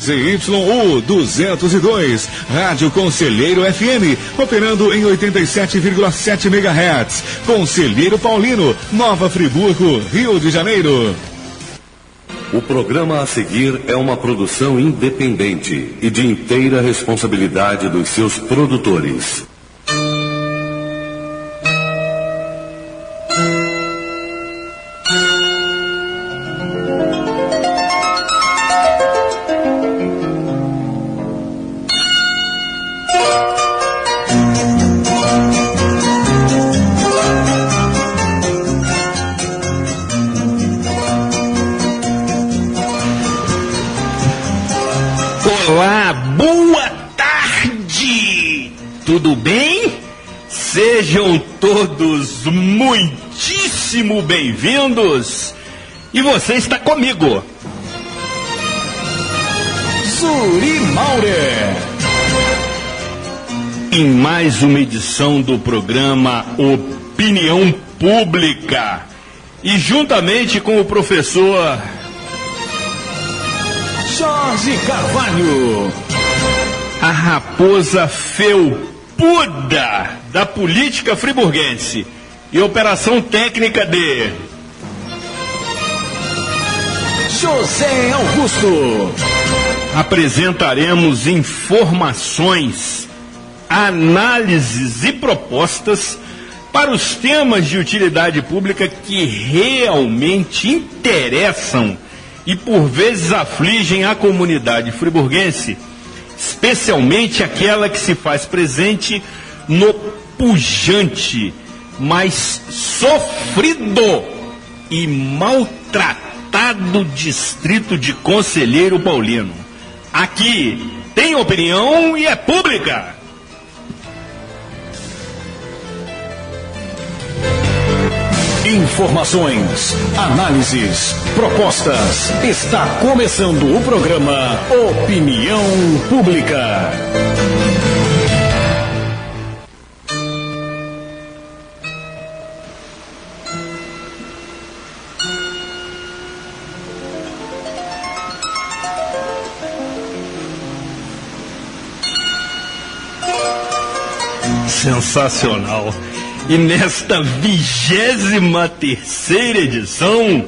ZYU 202, Rádio Conselheiro FM, operando em 87,7 MHz. Conselheiro Paulino, Nova Friburgo, Rio de Janeiro. O programa a seguir é uma produção independente e de inteira responsabilidade dos seus produtores. Olá, boa tarde! Tudo bem? Sejam todos muitíssimo bem-vindos! E você está comigo, Zuri Maurer, em mais uma edição do programa Opinião Pública. E juntamente com o professor Jorge Carvalho, a raposa felpuda da política friburguense e operação técnica de José Augusto, apresentaremos informações, análises e propostas para os temas de utilidade pública que realmente interessam e por vezes afligem a comunidade friburguense, especialmente aquela que se faz presente no pujante, mas sofrido e maltratado distrito de Conselheiro Paulino. Aqui tem opinião e é pública. informações, análises, propostas. Está começando o programa Opinião Pública. Sensacional. E nesta 23ª edição,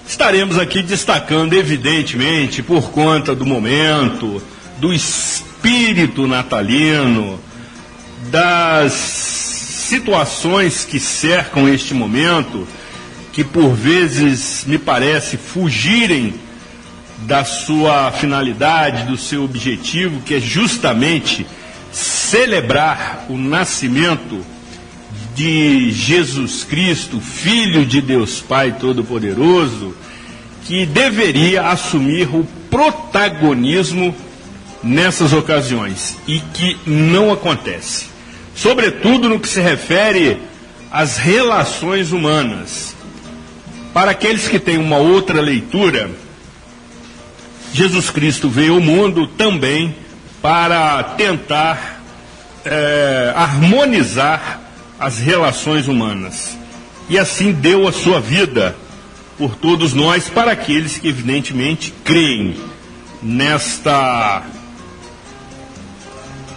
estaremos aqui destacando, evidentemente, por conta do momento, do espírito natalino, das situações que cercam este momento, que por vezes me parece fugirem da sua finalidade, do seu objetivo, que é justamente celebrar o nascimento de Jesus Cristo, Filho de Deus Pai Todo-Poderoso, que deveria assumir o protagonismo nessas ocasiões e que não acontece. Sobretudo no que se refere às relações humanas. Para aqueles que têm uma outra leitura, Jesus Cristo veio ao mundo também para tentar harmonizar as relações humanas. E assim deu a sua vida por todos nós, para aqueles que evidentemente creem nesta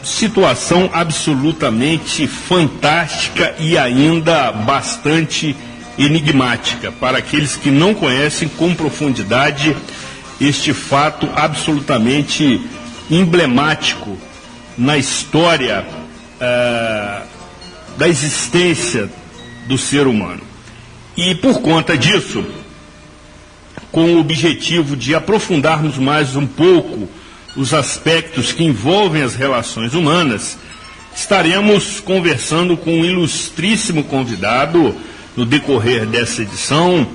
situação absolutamente fantástica e ainda bastante enigmática, para aqueles que não conhecem com profundidade este fato absolutamente emblemático na história da existência do ser humano. E por conta disso, com o objetivo de aprofundarmos mais um pouco os aspectos que envolvem as relações humanas, estaremos conversando com um ilustríssimo convidado no decorrer dessa edição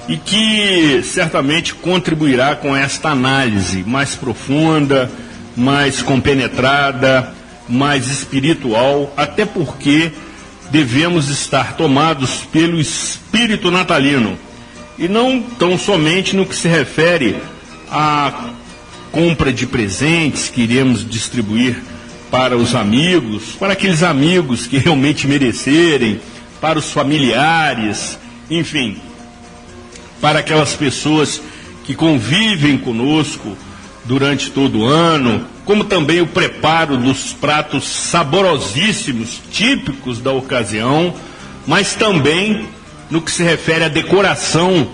e que certamente contribuirá com esta análise mais profunda, mais compenetrada, mais espiritual, até porque devemos estar tomados pelo espírito natalino, e não tão somente no que se refere à compra de presentes que iremos distribuir para os amigos, para aqueles amigos que realmente merecerem, para os familiares, enfim, para aquelas pessoas que convivem conosco durante todo o ano, como também o preparo dos pratos saborosíssimos, típicos da ocasião, mas também no que se refere à decoração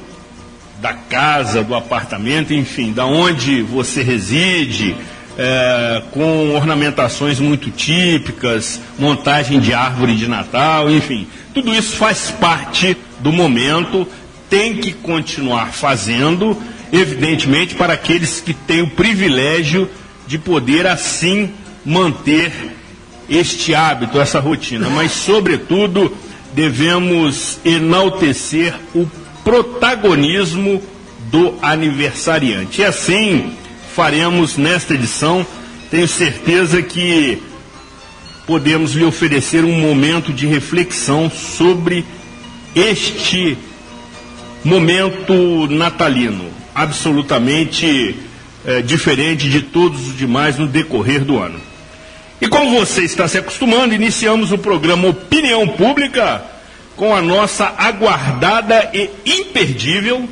da casa, do apartamento, enfim, da onde você reside, com ornamentações muito típicas, montagem de árvore de Natal, enfim, tudo isso faz parte do momento, tem que continuar fazendo, evidentemente, para aqueles que têm o privilégio de poder assim manter este hábito, essa rotina, mas sobretudo devemos enaltecer o protagonismo do aniversariante. E assim faremos nesta edição. Tenho certeza que podemos lhe oferecer um momento de reflexão sobre este momento natalino, absolutamente diferente de todos os demais no decorrer do ano. E como você está se acostumando, iniciamos o programa Opinião Pública com a nossa aguardada e imperdível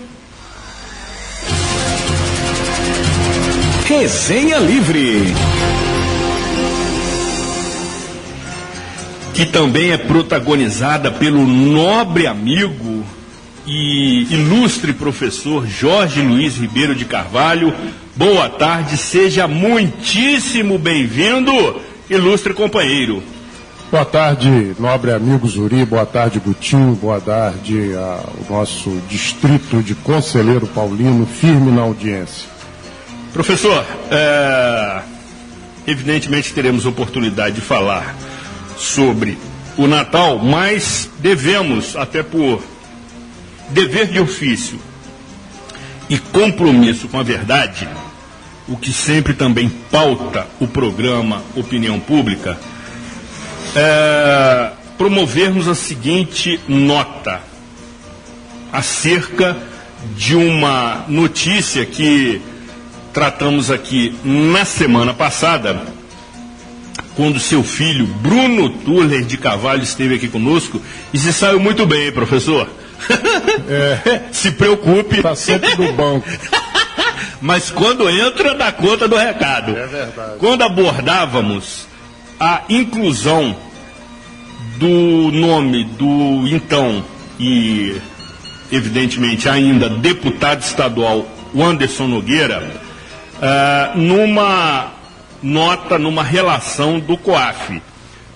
Resenha Livre, que também é protagonizada pelo nobre amigo e ilustre professor Jorge Luiz Ribeiro de Carvalho. Boa tarde, seja muitíssimo bem-vindo, ilustre companheiro. Boa tarde, nobre amigo Zuri, boa tarde, Gutinho, boa tarde ao nosso distrito de Conselheiro Paulino, firme na audiência. Professor, evidentemente teremos oportunidade de falar sobre o Natal, mas devemos, até por dever de ofício e compromisso com a verdade, o que sempre também pauta o programa Opinião Pública, promovermos a seguinte nota acerca de uma notícia que tratamos aqui na semana passada, quando seu filho Bruno Tuller de Carvalho esteve aqui conosco e se saiu muito bem, hein, professor? Se preocupe. Está sempre no banco. Mas quando entra, dá conta do recado. É verdade. Quando abordávamos a inclusão do nome do então e, evidentemente, ainda deputado estadual Anderson Nogueira, numa nota, numa relação do COAF,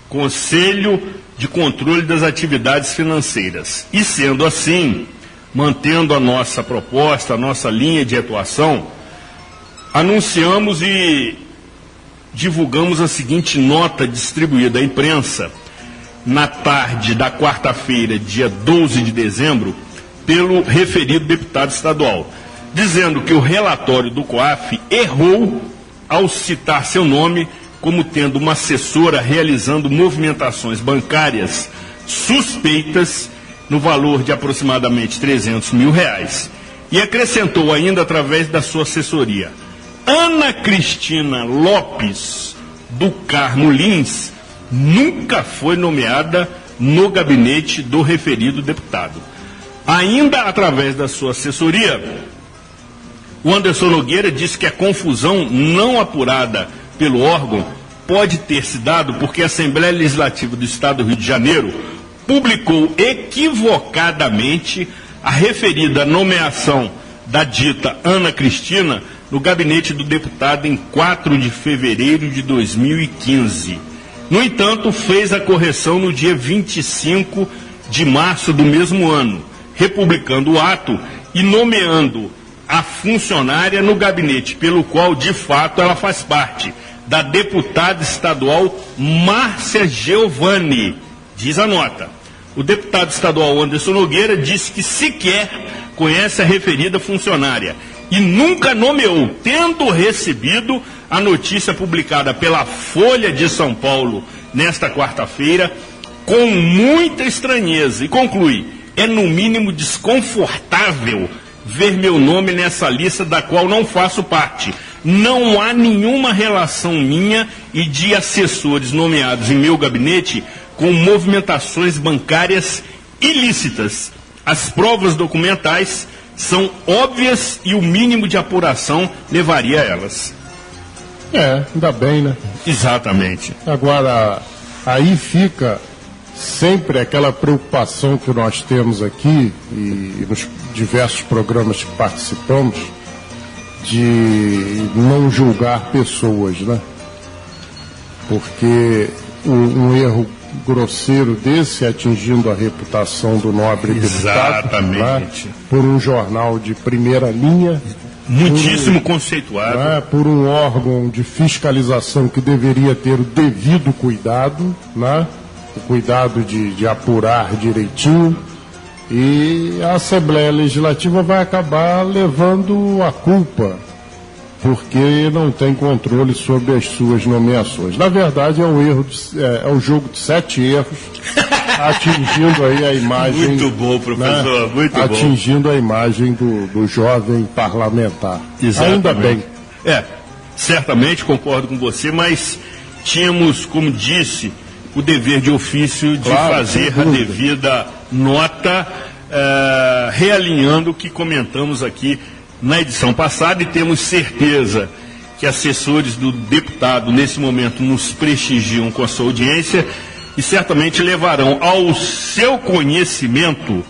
Conselho de Controle das Atividades Financeiras. E sendo assim, mantendo a nossa proposta, a nossa linha de atuação, anunciamos e divulgamos a seguinte nota distribuída à imprensa na tarde da quarta-feira, dia 12 de dezembro, pelo referido deputado estadual, dizendo que o relatório do COAF errou ao citar seu nome como tendo uma assessora realizando movimentações bancárias suspeitas no valor de aproximadamente R$300 mil, e acrescentou ainda através da sua assessoria: Ana Cristina Lopes do Carmo Lins nunca foi nomeada no gabinete do referido deputado. Ainda através da sua assessoria, o Anderson Nogueira disse que a confusão não apurada pelo órgão pode ter se dado porque a Assembleia Legislativa do Estado do Rio de Janeiro publicou equivocadamente a referida nomeação da dita Ana Cristina no gabinete do deputado em 4 de fevereiro de 2015. No entanto, fez a correção no dia 25 de março do mesmo ano, republicando o ato e nomeando a funcionária no gabinete pelo qual, de fato, ela faz parte, da deputada estadual Márcia Giovanni, diz a nota. O deputado estadual Anderson Nogueira disse que sequer conhece a referida funcionária e nunca nomeou, tendo recebido a notícia publicada pela Folha de São Paulo nesta quarta-feira com muita estranheza, e conclui: é no mínimo desconfortável ver meu nome nessa lista da qual não faço parte. Não há nenhuma relação minha e de assessores nomeados em meu gabinete com movimentações bancárias ilícitas. As provas documentais são óbvias e o mínimo de apuração levaria a elas. Ainda bem, né? Exatamente. Agora, aí fica sempre aquela preocupação que nós temos aqui e nos diversos programas que participamos de não julgar pessoas, né? Porque um erro grosseiro desse atingindo a reputação do nobre deputado, né? Por um jornal de primeira linha, muitíssimo conceituado, né? Por um órgão de fiscalização que deveria ter o devido cuidado, né? O cuidado de apurar direitinho, e a Assembleia Legislativa vai acabar levando a culpa porque não tem controle sobre as suas nomeações. Na verdade, é um jogo de 7 erros, atingindo aí a imagem... Muito bom, professor, né? Muito bom. Atingindo a imagem do jovem parlamentar. Exatamente. Ainda bem. Certamente concordo com você, mas tínhamos, como disse, o dever de ofício de fazer a devida nota, realinhando o que comentamos aqui na edição passada, e temos certeza que assessores do deputado, nesse momento, nos prestigiam com a sua audiência e certamente levarão ao seu conhecimento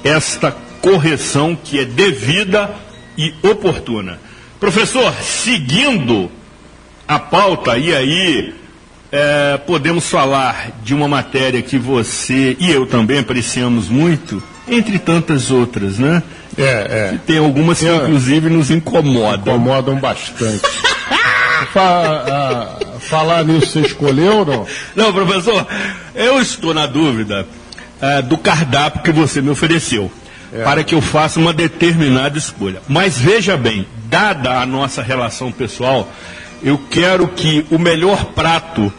esta correção que é devida e oportuna. Professor, seguindo a pauta, e aí podemos falar de uma matéria que você e eu também apreciamos muito, entre tantas outras, né? Que tem algumas que inclusive nos incomodam. Incomodam bastante. Falar nisso, você escolheu ou não? Não, professor, eu estou na dúvida do cardápio que você me ofereceu, para que eu faça uma determinada escolha. Mas veja bem, dada a nossa relação pessoal, eu quero que o melhor prato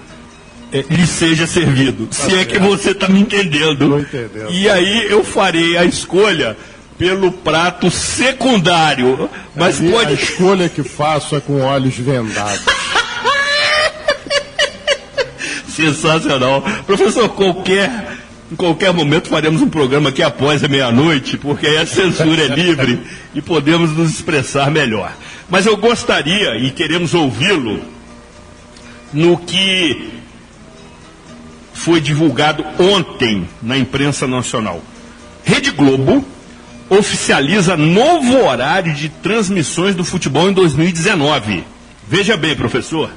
lhe seja servido. Se é que você está me entendendo. Estou entendendo. E aí eu farei a escolha pelo prato secundário. Mas a escolha que faço é com olhos vendados. Sensacional. Professor, em qualquer momento faremos um programa aqui após a meia-noite, porque aí a censura é livre e podemos nos expressar melhor. Mas eu gostaria, e queremos ouvi-lo, no que foi divulgado ontem na imprensa nacional. Rede Globo oficializa novo horário de transmissões do futebol em 2019. Veja bem, professor.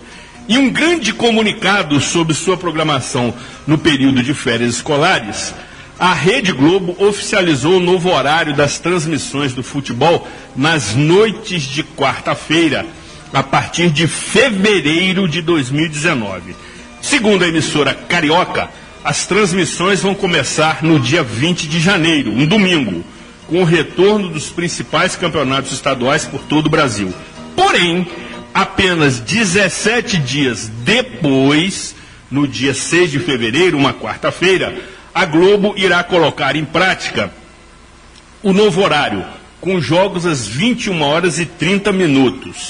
Em um grande comunicado sobre sua programação no período de férias escolares, a Rede Globo oficializou o novo horário das transmissões do futebol nas noites de quarta-feira, a partir de fevereiro de 2019. Segundo a emissora carioca, as transmissões vão começar no dia 20 de janeiro, um domingo, com o retorno dos principais campeonatos estaduais por todo o Brasil. Porém, apenas 17 dias depois, no dia 6 de fevereiro, uma quarta-feira, a Globo irá colocar em prática o novo horário, com jogos às 21h30.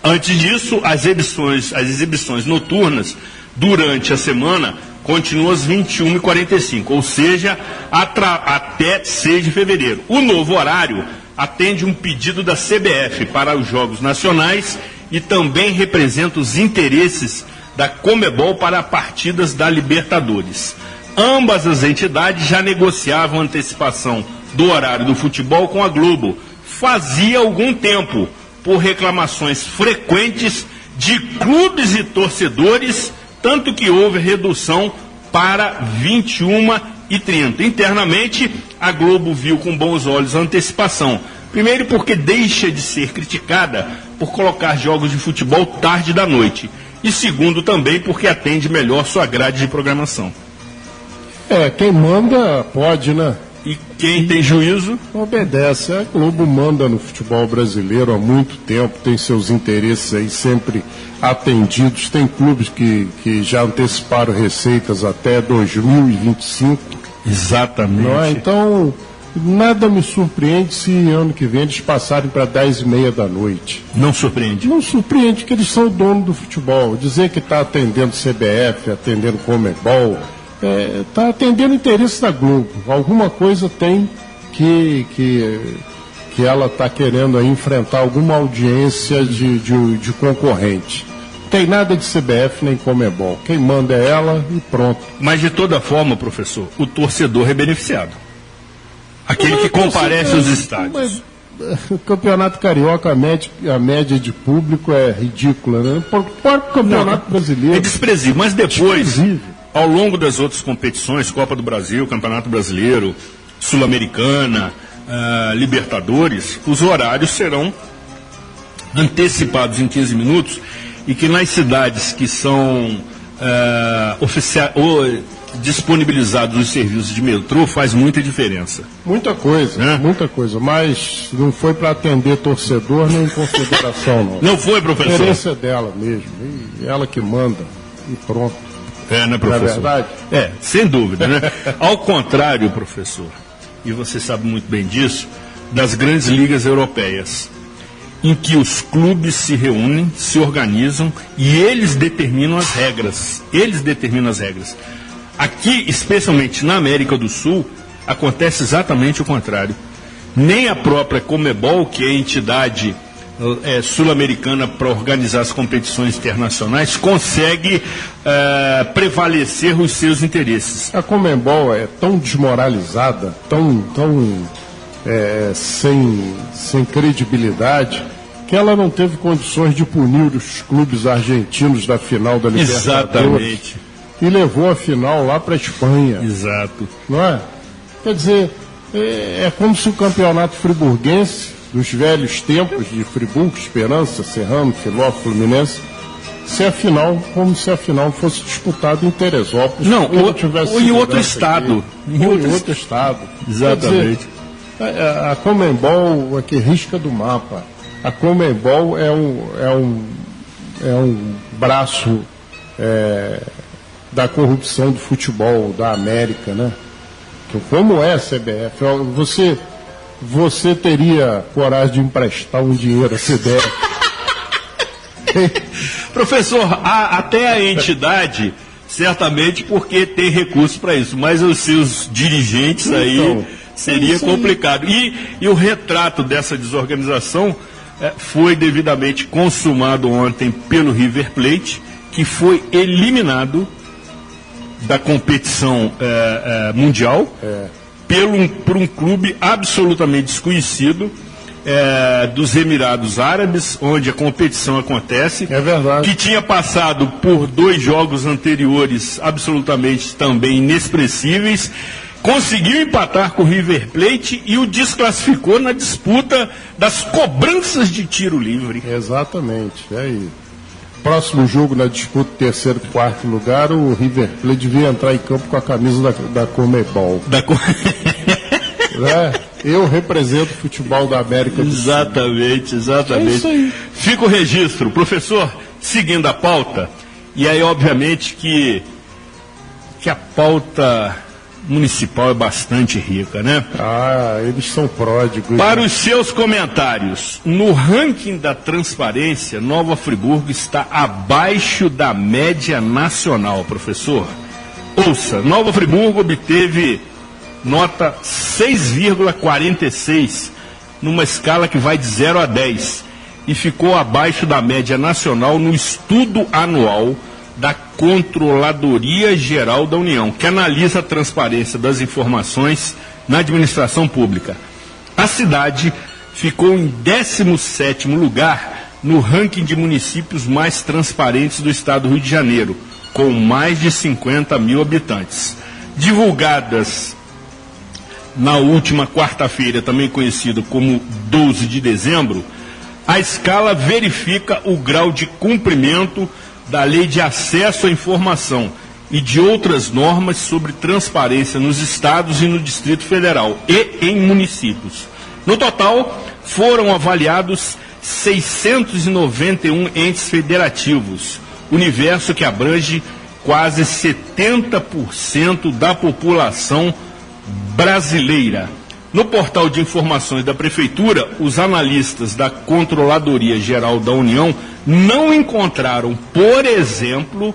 Antes disso, as exibições noturnas durante a semana continuam às 21h45, ou seja, até 6 de fevereiro. O novo horário atende um pedido da CBF para os jogos nacionais e também representa os interesses da Conmebol para partidas da Libertadores. Ambas as entidades já negociavam a antecipação do horário do futebol com a Globo. Fazia algum tempo, por reclamações frequentes de clubes e torcedores, tanto que houve redução para 21h30. Internamente, a Globo viu com bons olhos a antecipação. Primeiro porque deixa de ser criticada por colocar jogos de futebol tarde da noite. E segundo também porque atende melhor sua grade de programação. Quem manda pode, né? E quem tem juízo obedece. A Globo manda no futebol brasileiro há muito tempo, tem seus interesses aí sempre atendidos. Tem clubes que já anteciparam receitas até 2025. Exatamente. Não é? Então, nada me surpreende se ano que vem eles passarem para 10h30 da noite. Não surpreende? Não surpreende, que eles são o dono do futebol. Dizer que está atendendo CBF, atendendo Conmebol, está atendendo o interesse da Globo. Alguma coisa tem que ela está querendo aí enfrentar alguma audiência de concorrente. Tem nada de CBF nem Conmebol. Quem manda é ela e pronto. Mas de toda forma, professor, o torcedor é beneficiado. Aquele que comparece aos estádios. Mas o Campeonato Carioca, a média de público é ridícula, né? Por Campeonato Brasileiro. É desprezível, mas depois, ao longo das outras competições, Copa do Brasil, Campeonato Brasileiro, Sul-Americana, Libertadores, os horários serão antecipados em 15 minutos e que nas cidades que são disponibilizados os serviços de metrô faz muita diferença. Muita coisa, mas não foi para atender torcedor nem consideração, não. Não foi, professor? A diferença é dela mesmo, e ela que manda, e pronto. Né, professor? Não é verdade? Sem dúvida, né? Ao contrário, professor, e você sabe muito bem disso, das grandes ligas europeias, em que os clubes se reúnem, se organizam e eles determinam as regras. Aqui, especialmente na América do Sul, acontece exatamente o contrário. Nem a própria Conmebol, que é a entidade sul-americana para organizar as competições internacionais, consegue prevalecer os seus interesses. A Conmebol é tão desmoralizada, tão sem credibilidade, que ela não teve condições de punir os clubes argentinos da final da Libertadores. Exatamente. E levou a final lá para a Espanha. Exato. Não é? Quer dizer, é como se o campeonato friburguense, dos velhos tempos de Friburgo, Esperança, Serrano, Filó, Fluminense, como se a final fosse disputada em Teresópolis. Não, ou em outro estado. Em outro estado. Exatamente. A Conmebol aqui risca do mapa. A Conmebol é um braço da corrupção do futebol da América, né? Como é a CBF? Você teria coragem de emprestar um dinheiro à CBF? Professor, até a entidade, certamente porque tem recursos para isso, mas os seus dirigentes aí seria complicado. E o retrato dessa desorganização foi devidamente consumado ontem pelo River Plate, que foi eliminado da competição mundial por um clube absolutamente desconhecido dos Emirados Árabes, onde a competição acontece. É verdade. Que tinha passado por 2 jogos anteriores absolutamente também inexpressíveis, conseguiu empatar com o River Plate e o desclassificou na disputa das cobranças de tiro livre. Exatamente, é aí. Próximo jogo na disputa terceiro e quarto lugar, o River Plate devia entrar em campo com a camisa da Conmebol. Eu represento o futebol da América do Sul. Exatamente. É isso aí. Fica o registro. Professor, seguindo a pauta, e aí obviamente que a pauta municipal é bastante rica, né? Eles são pródigos. Para os seus comentários, no ranking da transparência, Nova Friburgo está abaixo da média nacional, professor. Ouça, Nova Friburgo obteve nota 6,46 numa escala que vai de 0 a 10 e ficou abaixo da média nacional no estudo anual da Controladoria Geral da União, que analisa a transparência das informações na administração pública. A cidade ficou em 17º lugar no ranking de municípios mais transparentes do estado do Rio de Janeiro, com mais de 50 mil habitantes. Divulgadas na última quarta-feira, também conhecido como 12 de dezembro, a escala verifica o grau de cumprimento da Lei de Acesso à Informação e de outras normas sobre transparência nos estados e no Distrito Federal e em municípios. No total, foram avaliados 691 entes federativos, universo que abrange quase 70% da população brasileira. No portal de informações da Prefeitura, os analistas da Controladoria Geral da União não encontraram, por exemplo,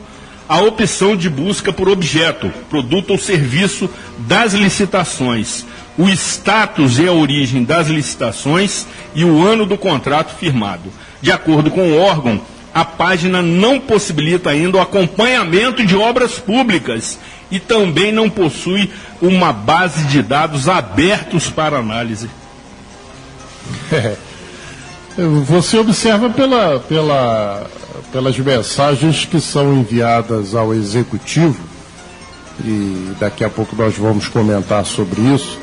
a opção de busca por objeto, produto ou serviço das licitações, o status e a origem das licitações e o ano do contrato firmado. De acordo com o órgão, a página não possibilita ainda o acompanhamento de obras públicas e também não possui uma base de dados abertos para análise. Você observa pelas mensagens que são enviadas ao Executivo, e daqui a pouco nós vamos comentar sobre isso,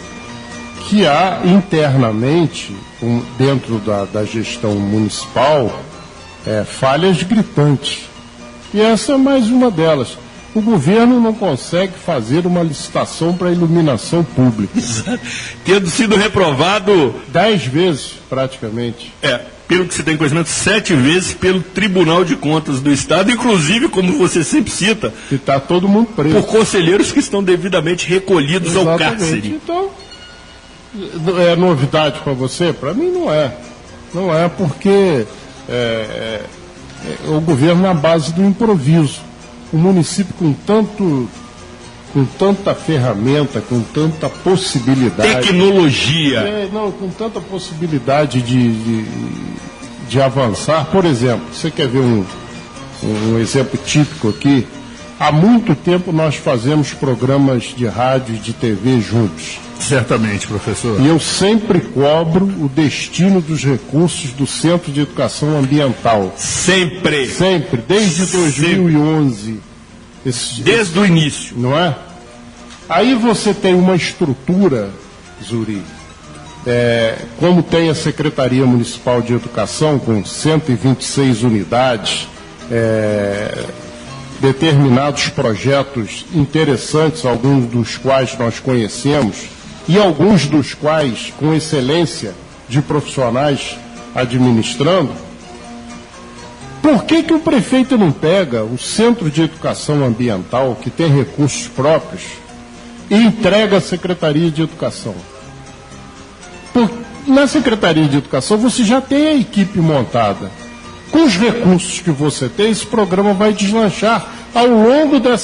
que há internamente, dentro da gestão municipal, falhas gritantes. E essa é mais uma delas. O governo não consegue fazer uma licitação para iluminação pública. Exato. Tendo sido reprovado 10 vezes, praticamente. Pelo que você tem conhecimento, 7 vezes pelo Tribunal de Contas do Estado, inclusive, como você sempre cita, e está todo mundo preso, por conselheiros que estão devidamente recolhidos ao cárcere. Então, é novidade para você? Para mim não é. Não é porque o governo é a base do improviso. O município com tanta ferramenta, com tanta possibilidade. Tecnologia. Com tanta possibilidade de avançar. Por exemplo, você quer ver um exemplo típico aqui? Há muito tempo nós fazemos programas de rádio e de TV juntos. Certamente, professor. E eu sempre cobro o destino dos recursos do Centro de Educação Ambiental. Sempre. Sempre, desde 2011. Desde o início. Não é? Aí você tem uma estrutura, Zuri, como tem a Secretaria Municipal de Educação, com 126 unidades, determinados projetos interessantes, alguns dos quais nós conhecemos, e alguns dos quais com excelência de profissionais administrando. Por que o prefeito não pega o Centro de Educação Ambiental, que tem recursos próprios, e entrega à Secretaria de Educação? Na Secretaria de Educação você já tem a equipe montada. Com os recursos que você tem, esse programa vai deslanchar ao longo da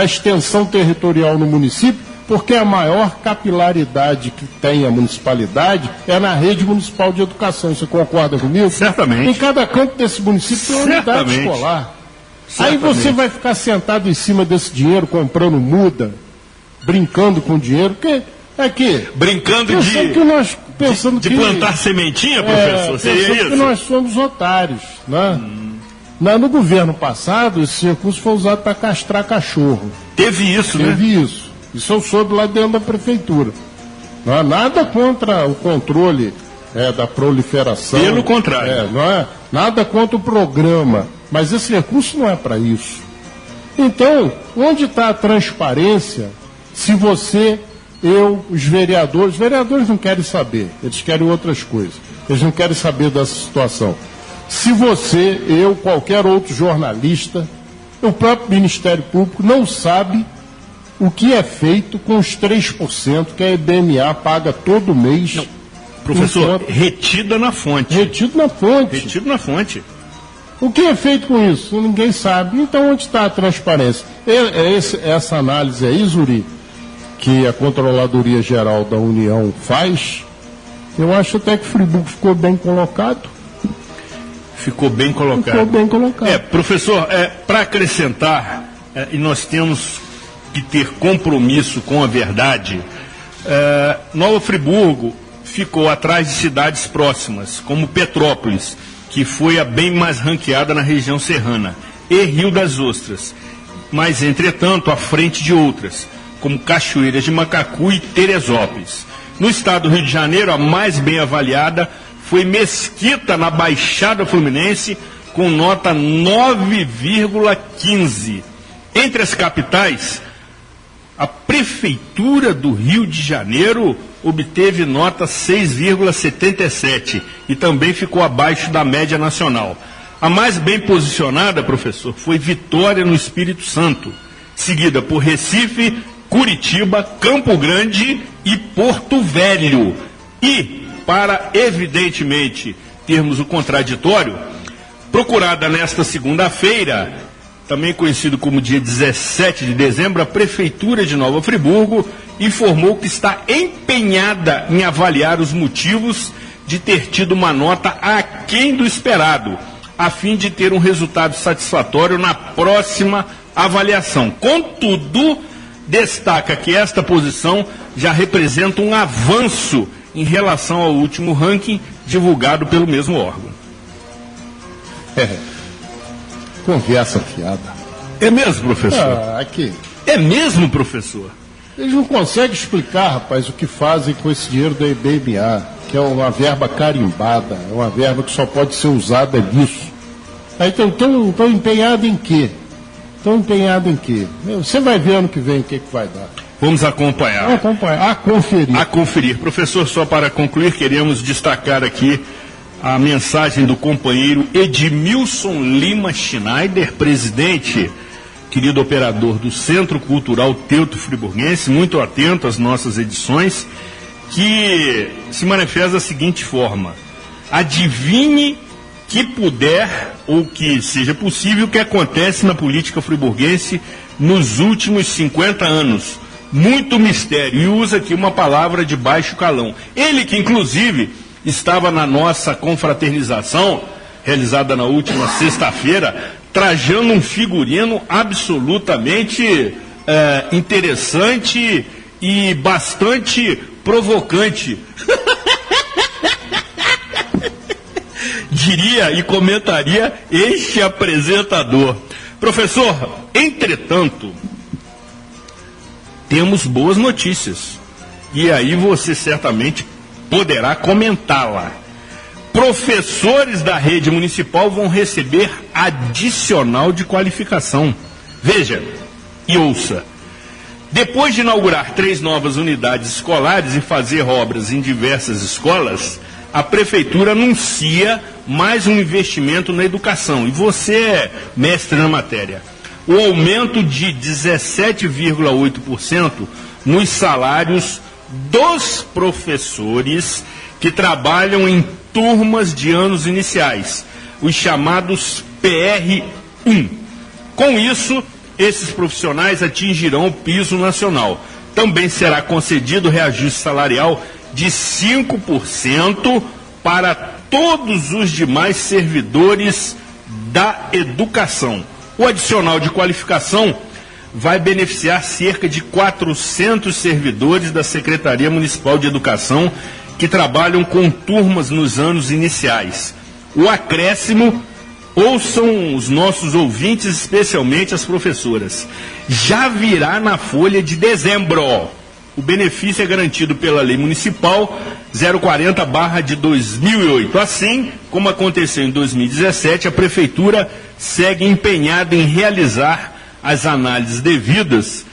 extensão territorial no município, porque a maior capilaridade que tem a municipalidade é na rede municipal de educação. Você concorda comigo? Certamente. Em cada canto desse município tem uma unidade escolar. Certamente. Aí você vai ficar sentado em cima desse dinheiro, comprando muda, brincando com dinheiro, porque brincando de plantar sementinha, professor, seria isso? Que nós somos otários, né? No governo passado, esse recurso foi usado para castrar cachorro. Teve isso, né? Teve isso. Isso eu soube lá dentro da prefeitura. Não há nada contra o controle da proliferação. Pelo contrário. Não é nada contra o programa. Mas esse recurso não é para isso. Então, onde está a transparência se você, os vereadores não querem saber, eles querem outras coisas. Eles não querem saber dessa situação. Se você, qualquer outro jornalista, o próprio Ministério Público não sabe o que é feito com os 3% que a EBMA paga todo mês. Não. Professor, retida na fonte. Retido na fonte. O que é feito com isso? Ninguém sabe. Então, onde está a transparência? Essa análise aí, Zuri, que a Controladoria Geral da União faz, eu acho até que o Friburgo ficou bem colocado. Ficou bem colocado. Professor, para acrescentar, e nós temos que ter compromisso com a verdade, Nova Friburgo ficou atrás de cidades próximas, como Petrópolis, que foi a bem mais ranqueada na região serrana, e Rio das Ostras, mas, entretanto, à frente de outras, como Cachoeiras de Macacu e Teresópolis. No estado do Rio de Janeiro, a mais bem avaliada foi Mesquita, na Baixada Fluminense, com nota 9,15. Entre as capitais, a Prefeitura do Rio de Janeiro obteve nota 6,77 e também ficou abaixo da média nacional. A mais bem posicionada, professor, foi Vitória, no Espírito Santo, seguida por Recife, Curitiba, Campo Grande e Porto Velho. E, para evidentemente termos o contraditório, procurada nesta segunda-feira, também conhecido como dia 17 de dezembro, a Prefeitura de Nova Friburgo informou que está empenhada em avaliar os motivos de ter tido uma nota aquém do esperado, a fim de ter um resultado satisfatório na próxima avaliação. Contudo, destaca que esta posição já representa um avanço em relação ao último ranking divulgado pelo mesmo órgão. Conversa fiada. É mesmo, professor? Aqui. É mesmo, professor? Eles não conseguem explicar, rapaz, o que fazem com esse dinheiro da IBMA, que é uma verba carimbada, é uma verba que só pode ser usada nisso. Aí estão empenhados em quê? Estão empenhados em quê? Você vai ver ano que vem o que vai dar. Vamos acompanhar. A conferir. A conferir. Professor, só para concluir, queremos destacar aqui a mensagem do companheiro Edmilson Lima Schneider, presidente, querido operador do Centro Cultural Teuto Friburguense, muito atento às nossas edições, que se manifesta da seguinte forma: adivinhe que puder ou que seja possível o que acontece na política friburguense nos últimos 50 anos. Muito mistério, e usa aqui uma palavra de baixo calão. Ele que, inclusive, estava na nossa confraternização, realizada na última sexta-feira, trajando um figurino absolutamente interessante e bastante provocante. Diria e comentaria este apresentador. Professor, entretanto, temos boas notícias. E aí você certamente poderá comentá-la. Professores da rede municipal vão receber adicional de qualificação. Veja e ouça. Depois de inaugurar 3 novas unidades escolares e fazer obras em diversas escolas, a Prefeitura anuncia mais um investimento na educação. E você é mestre na matéria. O aumento de 17,8% nos salários dos professores que trabalham em turmas de anos iniciais, os chamados PR1. Com isso, esses profissionais atingirão o piso nacional. Também será concedido reajuste salarial de 5% para todos os demais servidores da educação. O adicional de qualificação vai beneficiar cerca de 400 servidores da Secretaria Municipal de Educação que trabalham com turmas nos anos iniciais. O acréscimo, ouçam os nossos ouvintes, especialmente as professoras, já virá na folha de dezembro. O benefício é garantido pela Lei Municipal 040/2008. Assim como aconteceu em 2017, a Prefeitura segue empenhada em realizar as análises devidas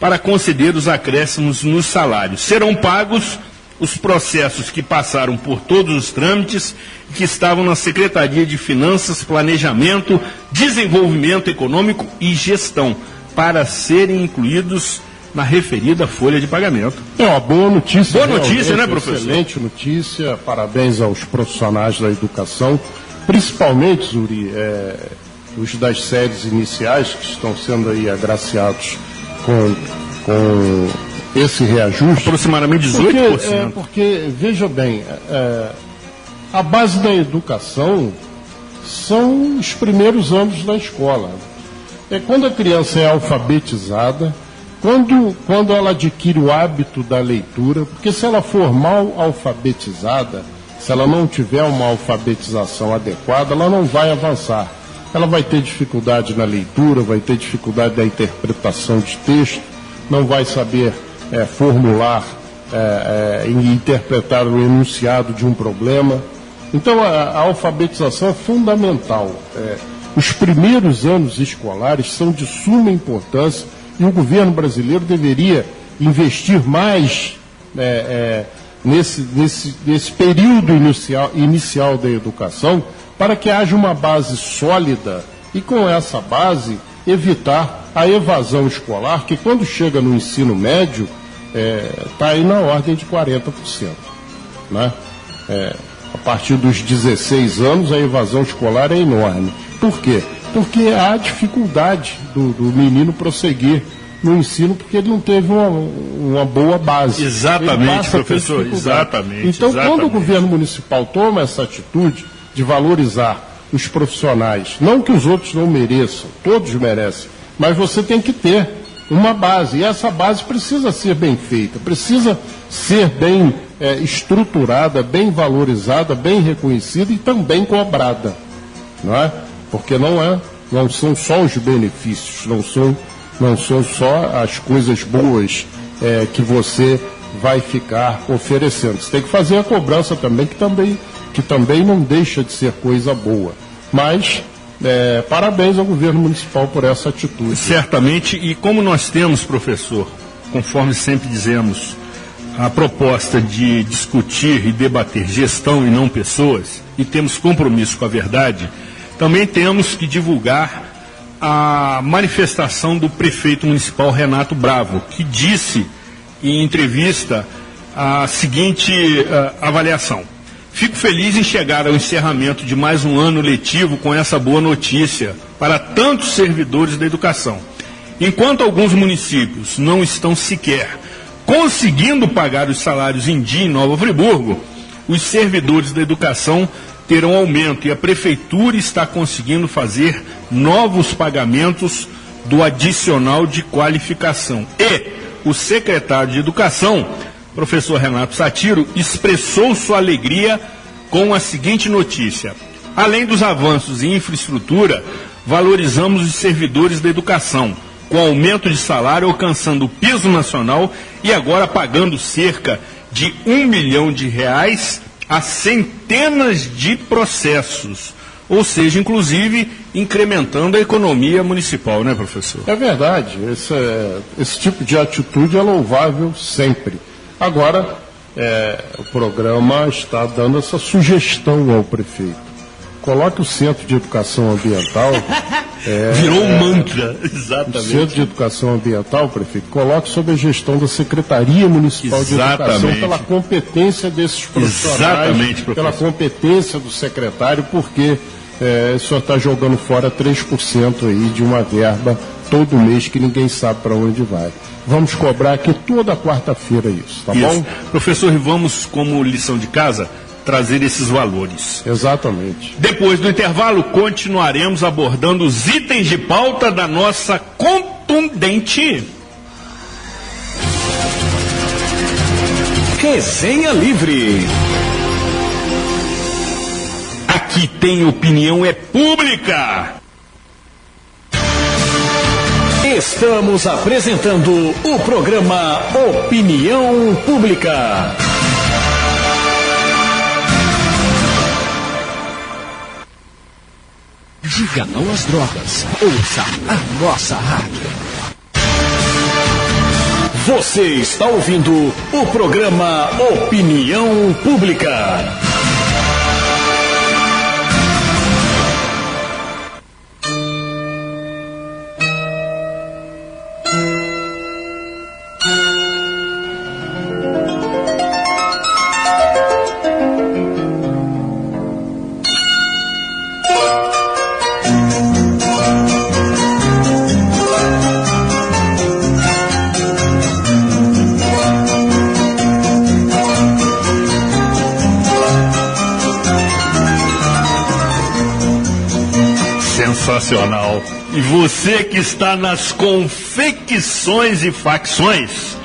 para conceder os acréscimos nos salários. Serão pagos os processos que passaram por todos os trâmites e que estavam na Secretaria de Finanças, Planejamento, Desenvolvimento Econômico e Gestão, para serem incluídos na referida folha de pagamento. É uma boa notícia. Boa notícia, né, professor? Excelente notícia. Parabéns aos profissionais da educação, principalmente, Zuri, os das séries iniciais que estão sendo aí agraciados com esse reajuste. Aproximadamente 18%. Porque veja bem, a base da educação são os primeiros anos da escola. Quando a criança é alfabetizada, quando ela adquire o hábito da leitura, porque se ela for mal alfabetizada, se ela não tiver uma alfabetização adequada, ela não vai avançar. Ela vai ter dificuldade na leitura, vai ter dificuldade na interpretação de texto, não vai saber formular e interpretar o enunciado de um problema. Então, a alfabetização é fundamental. Os primeiros anos escolares são de suma importância e o governo brasileiro deveria investir mais nesse período inicial da educação, para que haja uma base sólida e, com essa base, evitar a evasão escolar, que quando chega no ensino médio está aí na ordem de 40%. Né? A partir dos 16 anos, a evasão escolar é enorme. Por quê? porque há dificuldade do menino prosseguir no ensino, porque ele não teve uma boa base. Exatamente, professor, exatamente. Então, exatamente. quando o governo municipal toma essa atitude de valorizar os profissionais, não que os outros não mereçam, todos merecem, mas você tem que ter uma base, e essa base precisa ser bem feita, precisa ser bem estruturada, bem valorizada, bem reconhecida e também cobrada, não é? Porque não são só os benefícios, não são só as coisas boas que você vai ficar oferecendo. Você tem que fazer a cobrança também, que também não deixa de ser coisa boa. Mas parabéns ao governo municipal por essa atitude. Certamente, e como nós temos, professor, conforme sempre dizemos, a proposta de discutir e debater gestão e não pessoas, e temos compromisso com a verdade, também temos que divulgar a manifestação do prefeito municipal Renato Bravo, que disse em entrevista a seguinte avaliação: fico feliz em chegar ao encerramento de mais um ano letivo com essa boa notícia para tantos servidores da educação. Enquanto alguns municípios não estão sequer conseguindo pagar os salários em dia em Nova Friburgo, os servidores da educação terão aumento e a prefeitura está conseguindo fazer novos pagamentos do adicional de qualificação. E o secretário de Educação, professor Renato Satiro, expressou sua alegria com a seguinte notícia: além dos avanços em infraestrutura, valorizamos os servidores da educação, com aumento de salário alcançando o piso nacional e agora pagando cerca de R$1 milhão a centenas de processos, ou seja, inclusive incrementando a economia municipal, né, professor? É verdade, esse tipo de atitude é louvável sempre. Agora, o programa está dando essa sugestão ao prefeito. Coloque o Centro de Educação Ambiental... Virou um mantra, exatamente. O Centro de Educação Ambiental, prefeito, coloque sob a gestão da Secretaria Municipal de Educação, pela competência desses profissionais, pela competência do secretário, porque o senhor está jogando fora 3% aí de uma verba todo mês que ninguém sabe para onde vai. Vamos cobrar aqui toda quarta-feira isso, tá bom? Professor, e vamos, como lição de casa, trazer esses valores. Exatamente. Depois do intervalo, continuaremos abordando os itens de pauta da nossa contundente Resenha Livre. Aqui tem opinião, é pública. Estamos apresentando o programa Opinião Pública. Diga não às drogas. Ouça a nossa rádio. Você está ouvindo o programa Opinião Pública. Sensacional. E você que está nas confecções e facções,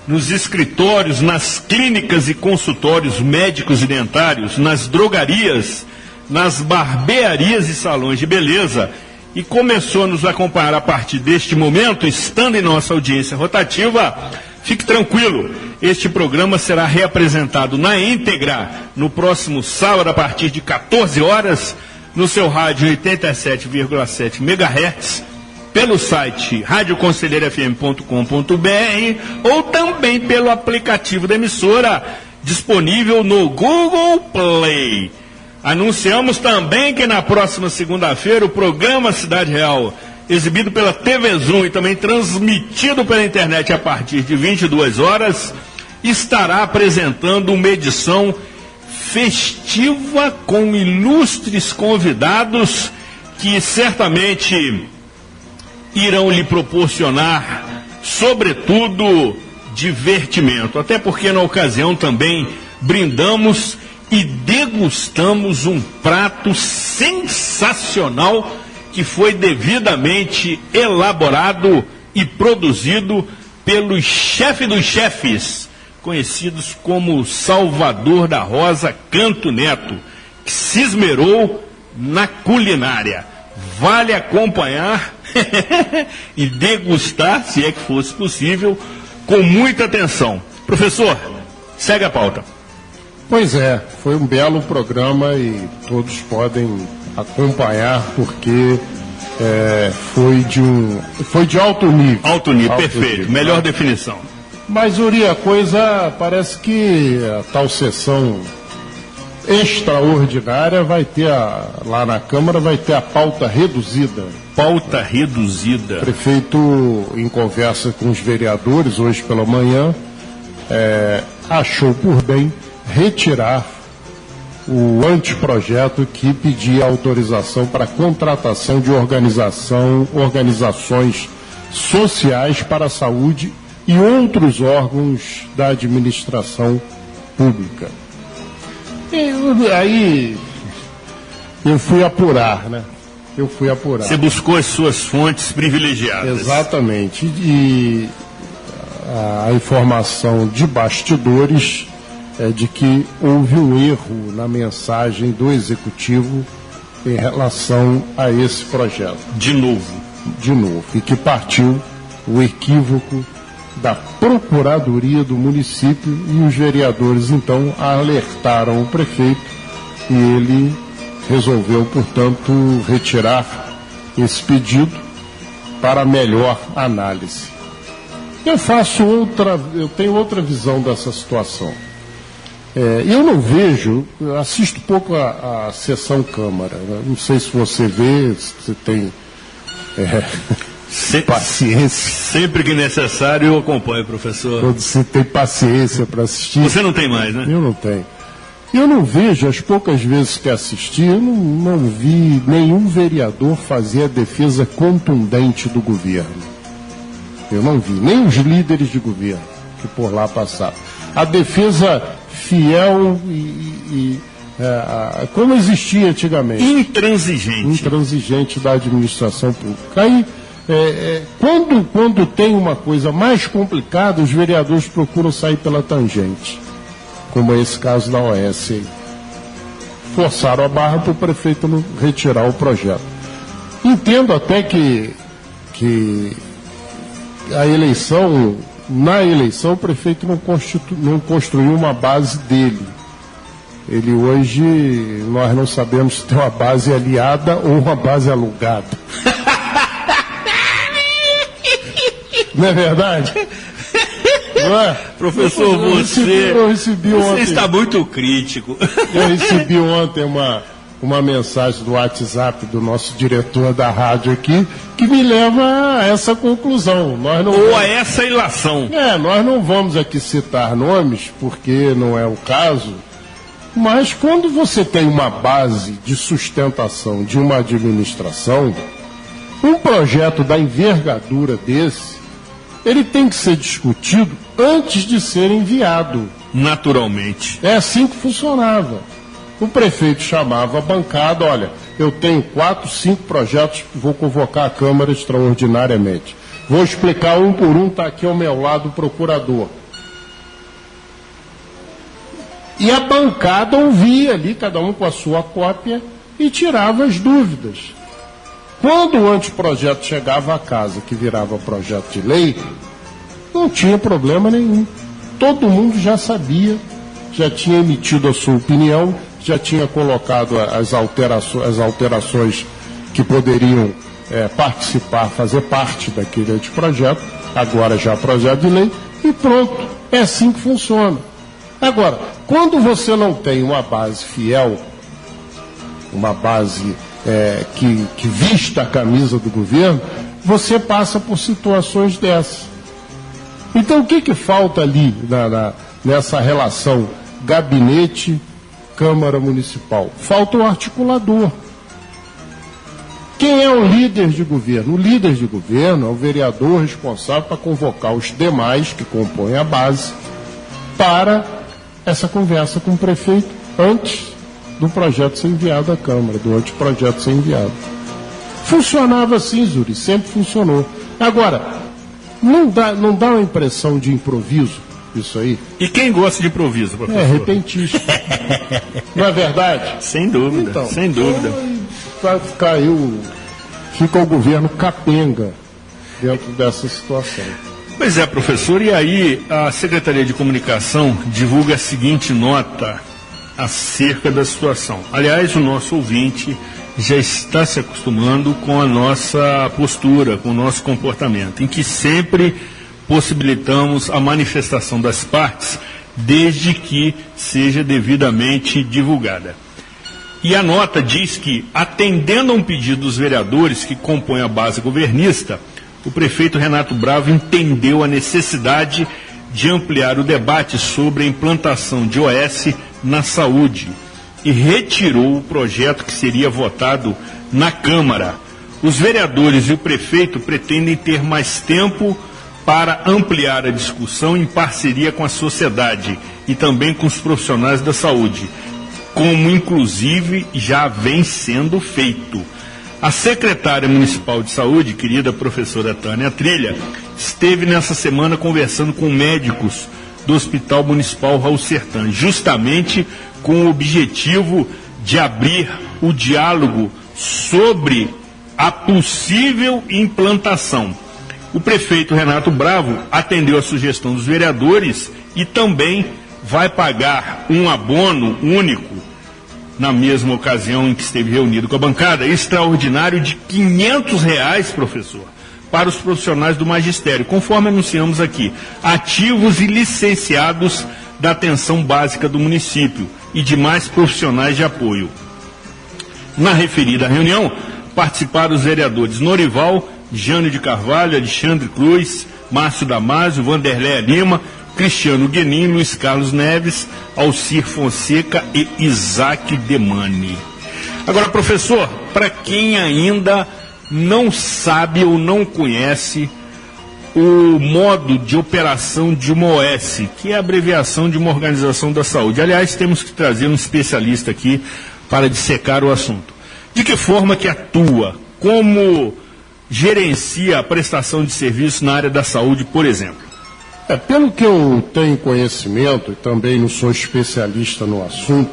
nos escritórios, nas clínicas e consultórios médicos e dentários, nas drogarias, nas barbearias e salões de beleza, e começou a nos acompanhar a partir deste momento, estando em nossa audiência rotativa, fique tranquilo, este programa será reapresentado na íntegra no próximo sábado a partir de 14 horas, no seu rádio 87,7 MHz, pelo site radioconselheirofm.com.br ou também pelo aplicativo da emissora, disponível no Google Play. Anunciamos também que na próxima segunda-feira o programa Cidade Real, exibido pela TV Zoom e também transmitido pela internet a partir de 22 horas, estará apresentando uma edição festiva com ilustres convidados que certamente irão lhe proporcionar, sobretudo, divertimento. Até porque na ocasião também brindamos e degustamos um prato sensacional que foi devidamente elaborado e produzido pelo chefe dos chefes, conhecidos como Salvador da Rosa Canto Neto, que se esmerou na culinária. Vale acompanhar e degustar, se é que fosse possível, com muita atenção. Professor, segue a pauta. Pois é, foi um belo programa e todos podem acompanhar porque foi de alto nível. Alto nível, perfeito, nível, melhor definição. Mas, Uri, a coisa parece que a tal sessão extraordinária vai ter, lá na Câmara, vai ter a pauta reduzida. Pauta reduzida. O prefeito, em conversa com os vereadores hoje pela manhã, achou por bem retirar o anteprojeto que pedia autorização para a contratação de organizações sociais para a saúde e outros órgãos da administração pública. Aí eu fui apurar, né? Você buscou as suas fontes privilegiadas. Exatamente. E a informação de bastidores é de que houve um erro na mensagem do Executivo em relação a esse projeto. De novo. E que partiu o equívoco da Procuradoria do município e os vereadores, então, alertaram o prefeito e ele resolveu, portanto, retirar esse pedido para melhor análise. Eu tenho outra visão dessa situação. Eu não vejo, assisto pouco a sessão Câmara, né? Não sei se você vê, se você tem paciência. Sempre que necessário eu acompanho, professor. Quando você tem paciência para assistir. Você não tem mais, né? Eu não tenho. Eu não vejo, as poucas vezes que assisti, eu não vi nenhum vereador fazer a defesa contundente do governo. Eu não vi, nem os líderes de governo que por lá passaram. A defesa fiel como existia antigamente. Intransigente da administração pública. Aí, quando tem uma coisa mais complicada, os vereadores procuram sair pela tangente, como é esse caso da OS. Forçaram a barra para o prefeito não retirar o projeto. Entendo até que na eleição o prefeito não construiu uma base dele. Ele hoje, nós não sabemos se tem uma base aliada ou uma base alugada. Não é verdade? Não é? Professor, eu recebi ontem, você está muito crítico. Eu recebi ontem uma mensagem do WhatsApp do nosso diretor da rádio aqui, que me leva a essa conclusão. A essa ilação. Nós não vamos aqui citar nomes, porque não é o caso, mas quando você tem uma base de sustentação de uma administração, um projeto da envergadura desse, ele tem que ser discutido antes de ser enviado. Naturalmente. É assim que funcionava. O prefeito chamava a bancada, olha, eu tenho 4, 5 projetos, vou convocar a Câmara extraordinariamente. Vou explicar um por um, está aqui ao meu lado o procurador. E a bancada ouvia ali, cada um com a sua cópia, e tirava as dúvidas. Quando o anteprojeto chegava à casa, que virava projeto de lei, não tinha problema nenhum. Todo mundo já sabia, já tinha emitido a sua opinião, já tinha colocado as alterações que poderiam participar, fazer parte daquele anteprojeto, agora já projeto de lei, e pronto. É assim que funciona. Agora, quando você não tem uma base fiel, uma base que vista a camisa do governo, você passa por situações dessas. Então, o que falta ali nessa relação gabinete-Câmara Municipal? Falta um articulador. Quem é o líder de governo? O líder de governo é o vereador responsável para convocar os demais que compõem a base para essa conversa com o prefeito antes do projeto ser enviado à Câmara, do anteprojeto ser enviado. Funcionava assim, Zuri, sempre funcionou. Agora, não dá uma impressão de improviso isso aí? E quem gosta de improviso, professor? É repentista. Não é verdade? Sem dúvida, então, sem dúvida. Vai ficar aí fica o governo capenga dentro dessa situação. Pois é, professor, e aí a Secretaria de Comunicação divulga a seguinte nota acerca da situação. Aliás, o nosso ouvinte já está se acostumando com a nossa postura, com o nosso comportamento, em que sempre possibilitamos a manifestação das partes, desde que seja devidamente divulgada. E a nota diz que, atendendo a um pedido dos vereadores que compõem a base governista, o prefeito Renato Bravo entendeu a necessidade de ampliar o debate sobre a implantação de OS na saúde e retirou o projeto que seria votado na Câmara. Os vereadores e o prefeito pretendem ter mais tempo para ampliar a discussão em parceria com a sociedade e também com os profissionais da saúde, como inclusive já vem sendo feito. A secretária municipal de saúde, querida professora Tânia Trilha, esteve nessa semana conversando com médicos do Hospital Municipal Raul Sertã, justamente com o objetivo de abrir o diálogo sobre a possível implantação. O prefeito Renato Bravo atendeu a sugestão dos vereadores e também vai pagar um abono único, na mesma ocasião em que esteve reunido com a bancada, extraordinário de R$500, professor, para os profissionais do magistério, conforme anunciamos aqui, ativos e licenciados da atenção básica do município e demais profissionais de apoio. Na referida reunião, participaram os vereadores Norival, Jânio de Carvalho, Alexandre Cruz, Márcio Damasio, Vanderléia Lima, Cristiano Guenin, Luiz Carlos Neves, Alcir Fonseca e Isaac Demani. Agora, professor, para quem ainda não sabe ou não conhece o modo de operação de uma OS, que é a abreviação de uma organização da saúde. Aliás, temos que trazer um especialista aqui para dissecar o assunto. De que forma que atua? Como gerencia a prestação de serviço na área da saúde, por exemplo? Pelo que eu tenho conhecimento, e também não sou especialista no assunto,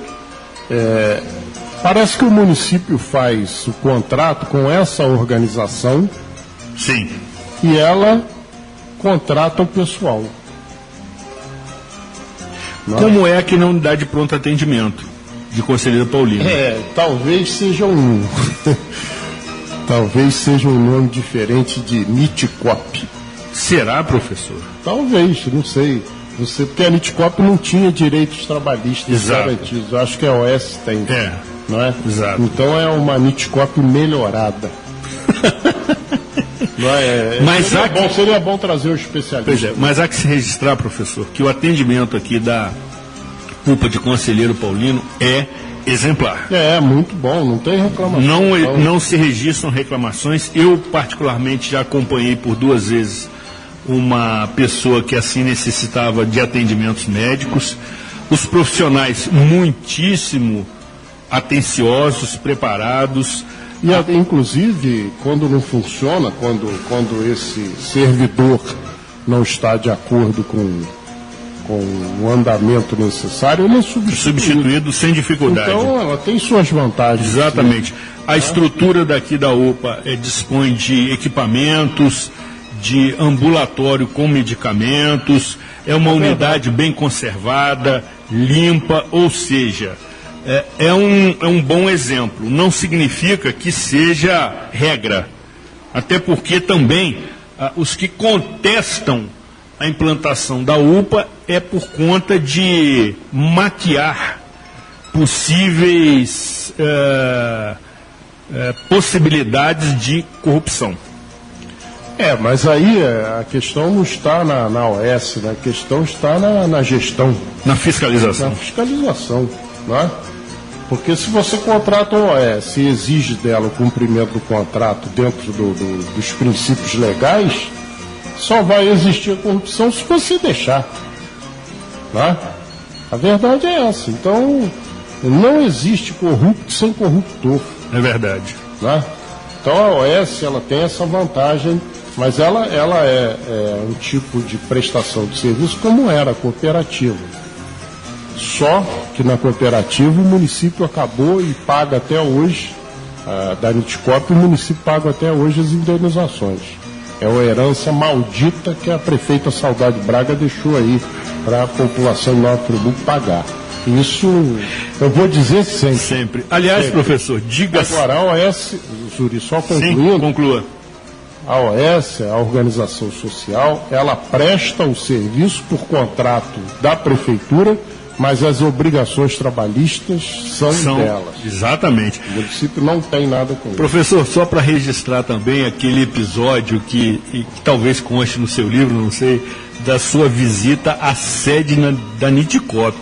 parece que o município faz o contrato com essa organização. Sim. E ela contrata o pessoal. Como é aqui na unidade de pronto atendimento de Conselheiro Paulino? Talvez seja talvez seja um nome diferente de Nitcop. Será, professor? Talvez, não sei. Porque a Nitcop não tinha direitos trabalhistas garantidos. Eu acho que a OS tem. Não é? Exato. Então é uma Nitcop melhorada. Não é? Mas seria bom trazer o especialista. Pois é, mas há que se registrar, professor, que o atendimento aqui da UPA de Conselheiro Paulino é exemplar. Muito bom, não tem reclamação. Não se registram reclamações. Eu, particularmente, já acompanhei por 2 vezes uma pessoa que assim necessitava de atendimentos médicos. Os profissionais muitíssimo atenciosos, preparados. E, inclusive, quando não funciona, quando esse servidor não está de acordo com o andamento necessário, ele é substituído sem dificuldade. Então, ela tem suas vantagens. Exatamente. A estrutura daqui da UPA dispõe de equipamentos, de ambulatório com medicamentos, é uma unidade bem conservada, limpa, ou seja, é um bom exemplo. Não significa que seja regra, até porque também os que contestam a implantação da UPA é por conta de maquiar possíveis possibilidades de corrupção. Mas aí a questão não está na OS, né? A questão está na gestão. Na fiscalização. Na fiscalização, não é? Porque se você contrata uma OS e exige dela o cumprimento do contrato dentro dos princípios legais, só vai existir a corrupção se você deixar. Né? A verdade é essa. Então, não existe corrupto sem corruptor. É verdade. Né? Então, a OS ela tem essa vantagem, mas ela é um tipo de prestação de serviço como era a cooperativa. Só que na cooperativa o município acabou e paga até hoje, da Nitcop, o município paga até hoje as indenizações. É uma herança maldita que a prefeita Saudade Braga deixou aí para a população de Nova Friburgo pagar. Isso eu vou dizer sempre. Sempre. Aliás, professor, diga... Agora, a OS, Zuri, só concluindo... Sim, conclua. A OS, a organização social, ela presta o serviço por contrato da prefeitura, mas as obrigações trabalhistas são delas. Exatamente. O município não tem nada com isso. Professor, só para registrar também aquele episódio que talvez conste no seu livro, não sei, da sua visita à sede da Nitcop.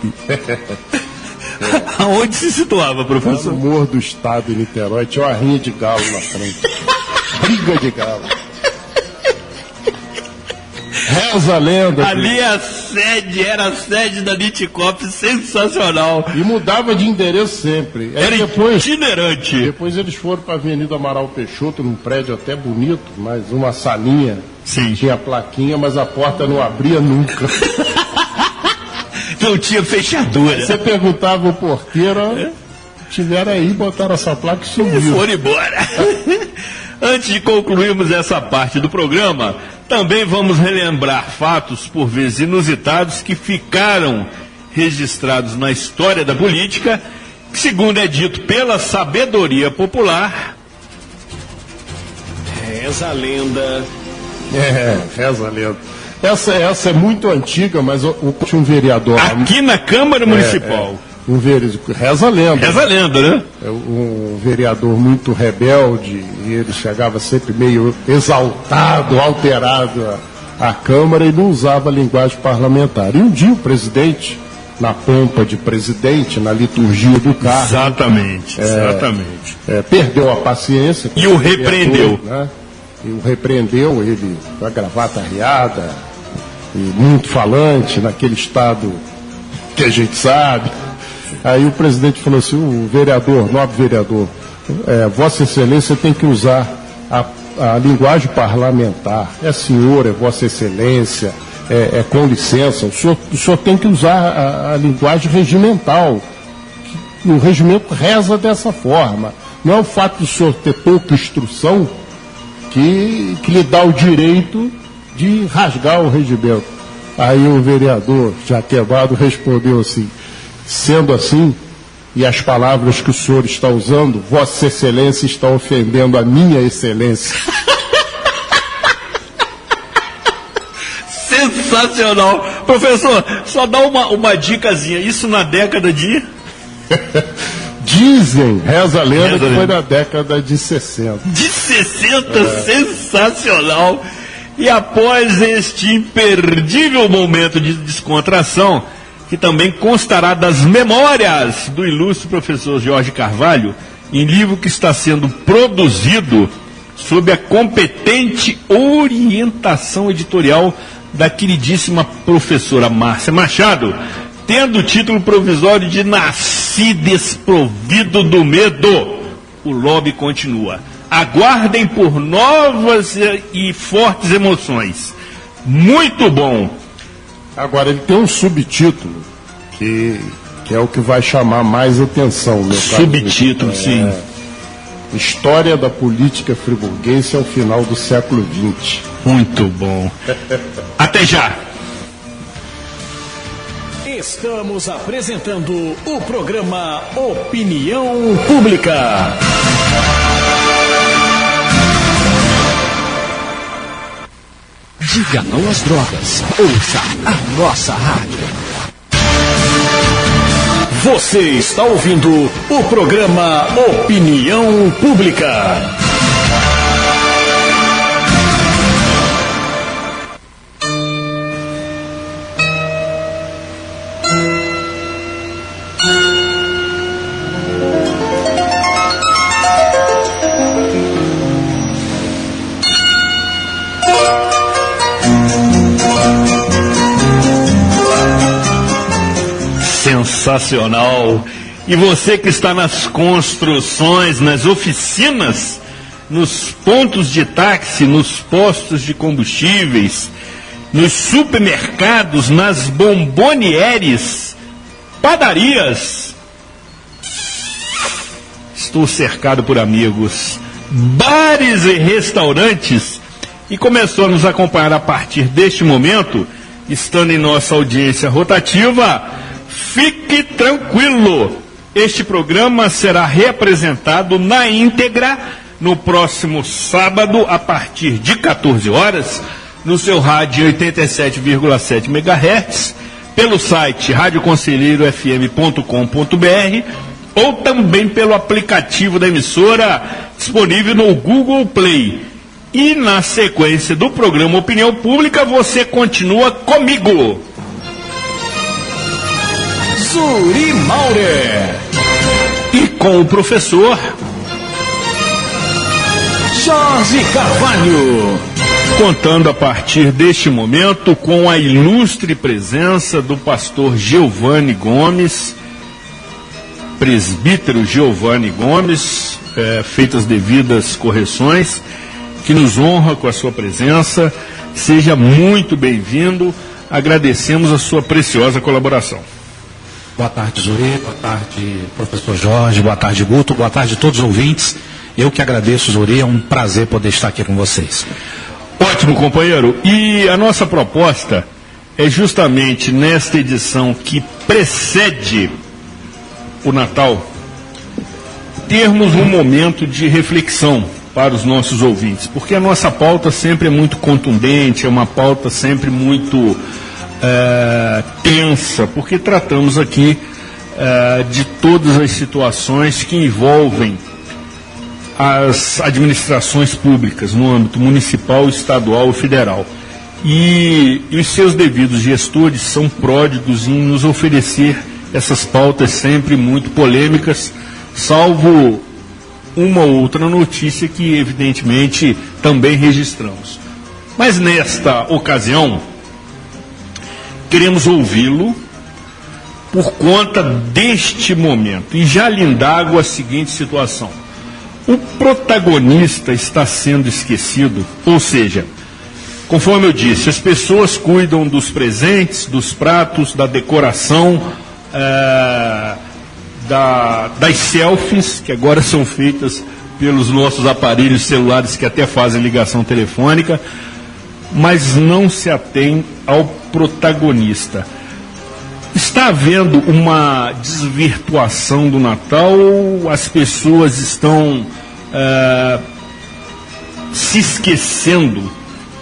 Aonde se situava, professor? No Morro do Estado, em Niterói, tinha uma rinha de galo na frente. Briga de galo. Reza a lenda. Ali era a sede da Nitcop, sensacional. E mudava de endereço sempre. Era itinerante. Depois eles foram para a Avenida Amaral Peixoto, num prédio até bonito, mas uma salinha. Sim. Tinha plaquinha, mas a porta não abria nunca. Não tinha fechadura. Você perguntava o porteiro, tiveram aí, botaram essa placa e subiu. E foram embora. Antes de concluirmos essa parte do programa, também vamos relembrar fatos, por vezes inusitados, que ficaram registrados na história da política, que, segundo é dito pela sabedoria popular... Reza a lenda. Reza a lenda. Essa é muito antiga, mas tinha um vereador... Aqui na Câmara Municipal. Reza a lenda. Reza a lenda, né? Um vereador muito rebelde, e ele chegava sempre meio exaltado, alterado à Câmara e não usava a linguagem parlamentar. E um dia o presidente, na pompa de presidente, na liturgia do cargo... Exatamente. Perdeu a paciência. E o repreendeu. Né? E o repreendeu, ele com a gravata arriada, e muito falante, naquele estado que a gente sabe... Aí o presidente falou assim, o vereador, nobre vereador, Vossa Excelência tem que usar a linguagem parlamentar. É senhor, é Vossa Excelência, é com licença. O senhor tem que usar a linguagem regimental. O regimento reza dessa forma. Não é o fato do senhor ter pouca instrução que lhe dá o direito de rasgar o regimento. Aí o vereador, já quebrado, respondeu assim, sendo assim, e as palavras que o senhor está usando, Vossa Excelência está ofendendo a minha excelência. Sensacional. Professor, só dá uma dicasinha. Isso na década de... Dizem, reza a lenda, que foi na década de 60. De 60? Sensacional. E após este imperdível momento de descontração, que também constará das memórias do ilustre professor Jorge Carvalho, em livro que está sendo produzido sob a competente orientação editorial da queridíssima professora Márcia Machado, tendo o título provisório de Nasci Desprovido do Medo. O lobby continua. Aguardem por novas e fortes emoções. Muito bom. Agora, ele tem um subtítulo que é o que vai chamar mais atenção, meu caro. Subtítulo, sim. História da política friburguense ao final do século XX. Muito bom. Até já. Estamos apresentando o programa Opinião Pública. Diga não às drogas. Ouça a nossa rádio. Você está ouvindo o programa Opinião Pública. Sensacional! E você que está nas construções, nas oficinas, nos pontos de táxi, nos postos de combustíveis, nos supermercados, nas bombonieres, padarias. Estou cercado por amigos, bares e restaurantes, e começou a nos acompanhar a partir deste momento, estando em nossa audiência rotativa. Fique tranquilo, este programa será reapresentado na íntegra no próximo sábado, a partir de 14 horas, no seu rádio 87,7 MHz, pelo site radioconselheirofm.com.br ou também pelo aplicativo da emissora, disponível no Google Play. E na sequência do programa Opinião Pública, você continua comigo, Zuri Maurer, e com o professor Jorge Carvalho, contando a partir deste momento com a ilustre presença do pastor Giovanni Gomes, presbítero Giovanni Gomes, feitas devidas correções, que nos honra com a sua presença. Seja muito bem-vindo, agradecemos a sua preciosa colaboração. Boa tarde, Zuri, boa tarde, professor Jorge, boa tarde, Guto, boa tarde a todos os ouvintes. Eu que agradeço, Zuri, é um prazer poder estar aqui com vocês. Ótimo, companheiro. E a nossa proposta é justamente nesta edição que precede o Natal, termos um momento de reflexão para os nossos ouvintes, porque a nossa pauta sempre é muito contundente, é uma pauta sempre muito tensa, porque tratamos aqui de todas as situações que envolvem as administrações públicas no âmbito municipal, estadual e federal. E os seus devidos gestores são pródigos em nos oferecer essas pautas sempre muito polêmicas, salvo uma ou outra notícia que evidentemente também registramos. Mas nesta ocasião, queremos ouvi-lo por conta deste momento. E já lhe indago a seguinte situação: o protagonista está sendo esquecido, ou seja, conforme eu disse, as pessoas cuidam dos presentes, dos pratos, da decoração, das selfies, que agora são feitas pelos nossos aparelhos celulares que até fazem ligação telefônica, mas não se atém ao protagonista. Está havendo uma desvirtuação do Natal ou as pessoas estão se esquecendo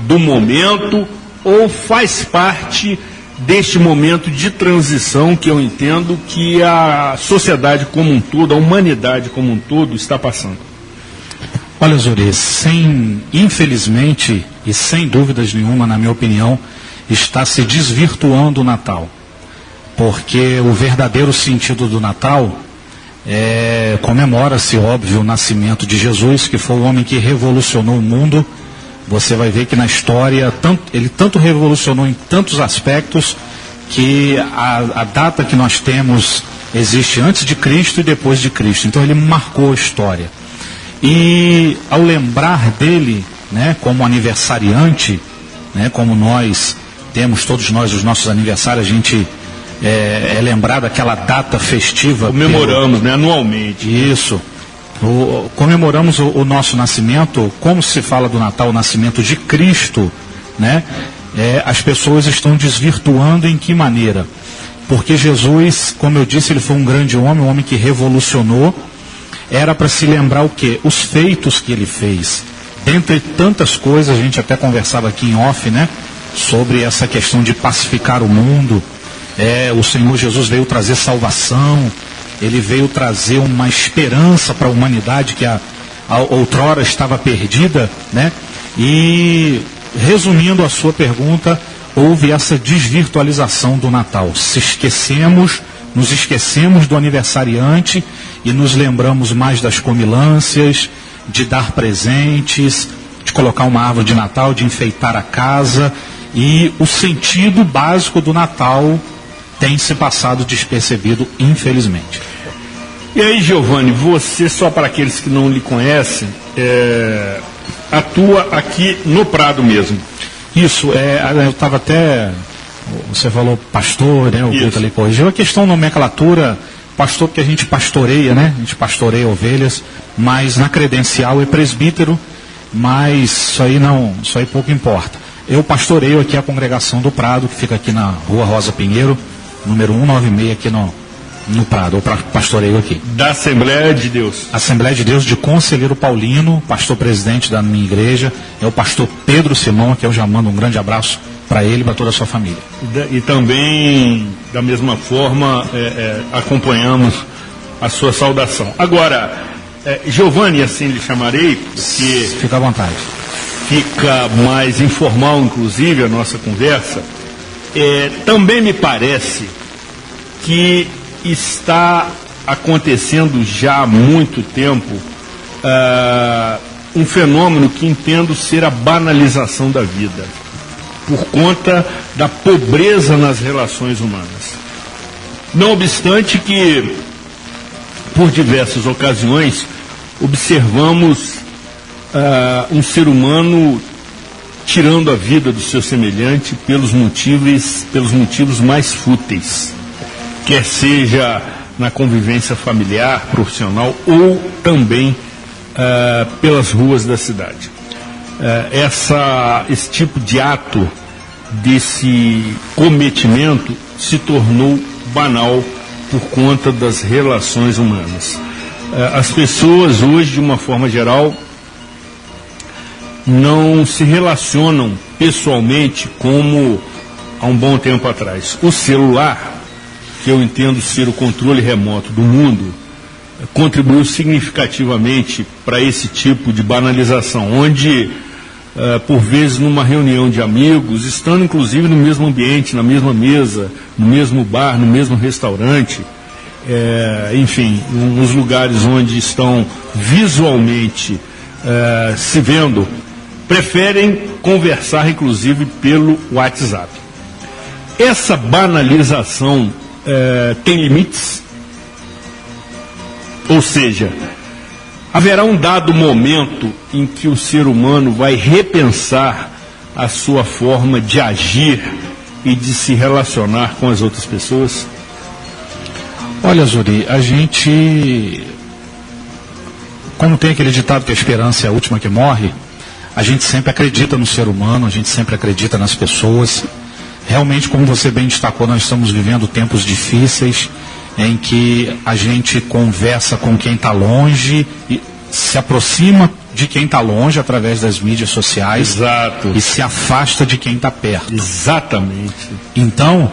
do momento, ou faz parte deste momento de transição que eu entendo que a sociedade como um todo, a humanidade como um todo está passando? Olha, Zuri, infelizmente e sem dúvidas nenhuma, na minha opinião, está se desvirtuando o Natal. Porque o verdadeiro sentido do Natal comemora-se, óbvio, o nascimento de Jesus, que foi o homem que revolucionou o mundo. Você vai ver que na história, ele tanto revolucionou em tantos aspectos, que a data que nós temos existe antes de Cristo e depois de Cristo. Então ele marcou a história. E ao lembrar dele, né, como aniversariante, né, como nós temos, todos nós, os nossos aniversários, a gente é lembrar daquela data festiva. Comemoramos, né, anualmente. Isso. Comemoramos o nosso nascimento, como se fala do Natal, o nascimento de Cristo, né? As pessoas estão desvirtuando em que maneira? Porque Jesus, como eu disse, ele foi um grande homem, um homem que revolucionou. Era para se lembrar o quê? Os feitos que ele fez. Dentre tantas coisas, a gente até conversava aqui em off, né? Sobre essa questão de pacificar o mundo. O Senhor Jesus veio trazer salvação. Ele veio trazer uma esperança para a humanidade que outrora estava perdida, né? E, resumindo a sua pergunta, houve essa desvirtualização do Natal. Nos esquecemos do aniversariante e nos lembramos mais das comilâncias, de dar presentes, de colocar uma árvore de Natal, de enfeitar a casa. E o sentido básico do Natal tem se passado despercebido, infelizmente. E aí, Giovanni, você, só para aqueles que não lhe conhecem, atua aqui no Prado mesmo. Isso, eu estava até, você falou pastor, né, o Guto ali corrigiu, a questão nomenclatura, pastor porque a gente pastoreia, né, a gente pastoreia ovelhas, mas na credencial é presbítero, mas isso aí pouco importa. Eu pastoreio aqui a congregação do Prado, que fica aqui na Rua Rosa Pinheiro, número 196 aqui no Prado, ou pastoreio aqui. Da Assembleia de Deus. Assembleia de Deus de Conselheiro Paulino, pastor presidente da minha igreja, é o pastor Pedro Simão, que eu já mando um grande abraço para ele e para toda a sua família. E também, da mesma forma, acompanhamos a sua saudação. Agora, Giovanni, assim lhe chamarei, porque... Fica à vontade. Fica mais informal, inclusive, a nossa conversa. Também me parece que está acontecendo já há muito tempo um fenômeno que entendo ser a banalização da vida, por conta da pobreza nas relações humanas. Não obstante que, por diversas ocasiões, observamos um ser humano tirando a vida do seu semelhante pelos motivos mais fúteis, quer seja na convivência familiar, profissional ou também pelas ruas da cidade. Esse tipo de ato, desse cometimento, se tornou banal por conta das relações humanas. As pessoas hoje, de uma forma geral, não se relacionam pessoalmente como há um bom tempo atrás. O celular, que eu entendo ser o controle remoto do mundo, contribuiu significativamente para esse tipo de banalização, onde, por vezes, numa reunião de amigos, estando inclusive no mesmo ambiente, na mesma mesa, no mesmo bar, no mesmo restaurante, enfim, nos lugares onde estão visualmente se vendo, preferem conversar, inclusive, pelo WhatsApp. Essa banalização tem limites? Ou seja, haverá um dado momento em que o ser humano vai repensar a sua forma de agir e de se relacionar com as outras pessoas? Olha, Zuri, a gente, como tem aquele ditado que a esperança é a última que morre, a gente sempre acredita no ser humano, a gente sempre acredita nas pessoas. Realmente, como você bem destacou, nós estamos vivendo tempos difíceis em que a gente conversa com quem está longe e se aproxima de quem está longe através das mídias sociais. Exato. E se afasta de quem está perto. Exatamente. Então,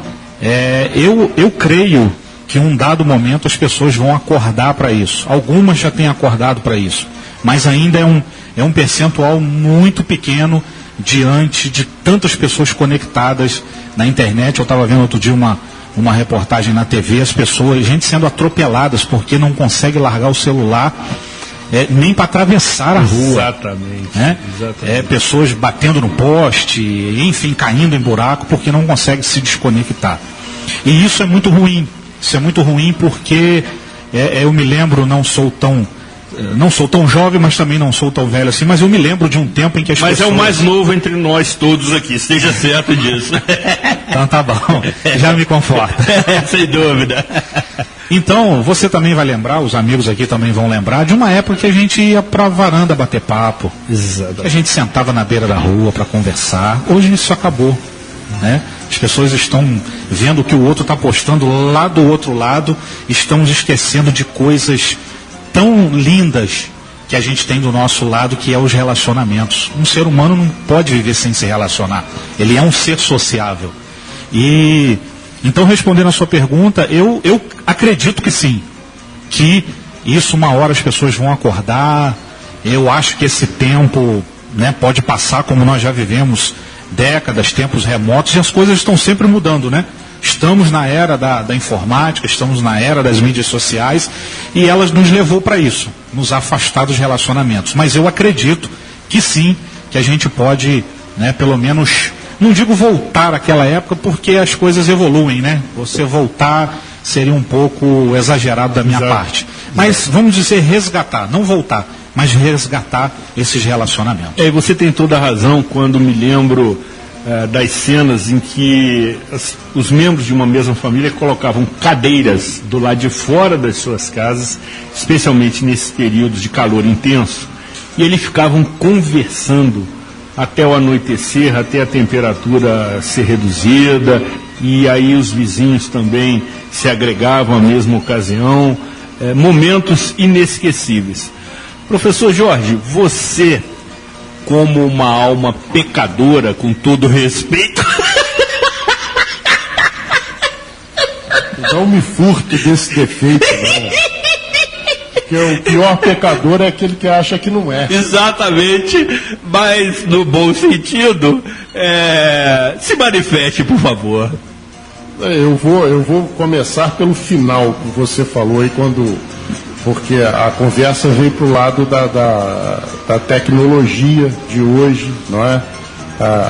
eu creio que em um dado momento as pessoas vão acordar para isso. Algumas já têm acordado para isso, mas ainda é um percentual muito pequeno diante de tantas pessoas conectadas na internet. Eu estava vendo outro dia uma reportagem na TV, as pessoas, gente sendo atropeladas porque não consegue largar o celular nem para atravessar a rua. Exatamente. Né? Exatamente. Pessoas batendo no poste, enfim, caindo em buraco porque não consegue se desconectar. E isso é muito ruim. Isso é muito ruim porque eu me lembro, não sou tão jovem, mas também não sou tão velho assim, mas eu me lembro de um tempo em que as pessoas... Mas é o mais novo entre nós todos aqui, esteja certo disso. Então tá bom, já me conforta. Sem dúvida. Então, você também vai lembrar, os amigos aqui também vão lembrar, de uma época que a gente ia pra varanda bater papo. Exato. Que a gente sentava na beira da rua para conversar. Hoje isso acabou, né? As pessoas estão vendo o que o outro está postando lá do outro lado, estamos esquecendo de coisas tão lindas que a gente tem do nosso lado, que é os relacionamentos. Um ser humano não pode viver sem se relacionar. Ele é um ser sociável. E então, respondendo a sua pergunta, eu acredito que sim, que isso uma hora as pessoas vão acordar. Eu acho que esse tempo, né, pode passar, como nós já vivemos décadas, tempos remotos, e as coisas estão sempre mudando, né? Estamos na era da informática, estamos na era das mídias sociais, e elas nos levou para isso, nos afastar dos relacionamentos. Mas eu acredito que sim, que a gente pode, né, pelo menos não digo voltar àquela época, porque as coisas evoluem, né? Você voltar seria um pouco exagerado da minha parte. Mas vamos dizer resgatar, não voltar, mas resgatar esses relacionamentos. Você tem toda a razão quando me lembro das cenas em que os membros de uma mesma família colocavam cadeiras do lado de fora das suas casas, especialmente nesses períodos de calor intenso, e eles ficavam conversando até o anoitecer, até a temperatura ser reduzida, e aí os vizinhos também se agregavam à mesma ocasião, momentos inesquecíveis. Professor Jorge, você, como uma alma pecadora, com todo respeito... Não me furte desse defeito, não. Porque o pior pecador é aquele que acha que não é. Exatamente, mas no bom sentido, se manifeste, por favor. Eu vou começar pelo final que você falou aí, porque a conversa veio para o lado da tecnologia de hoje, não é?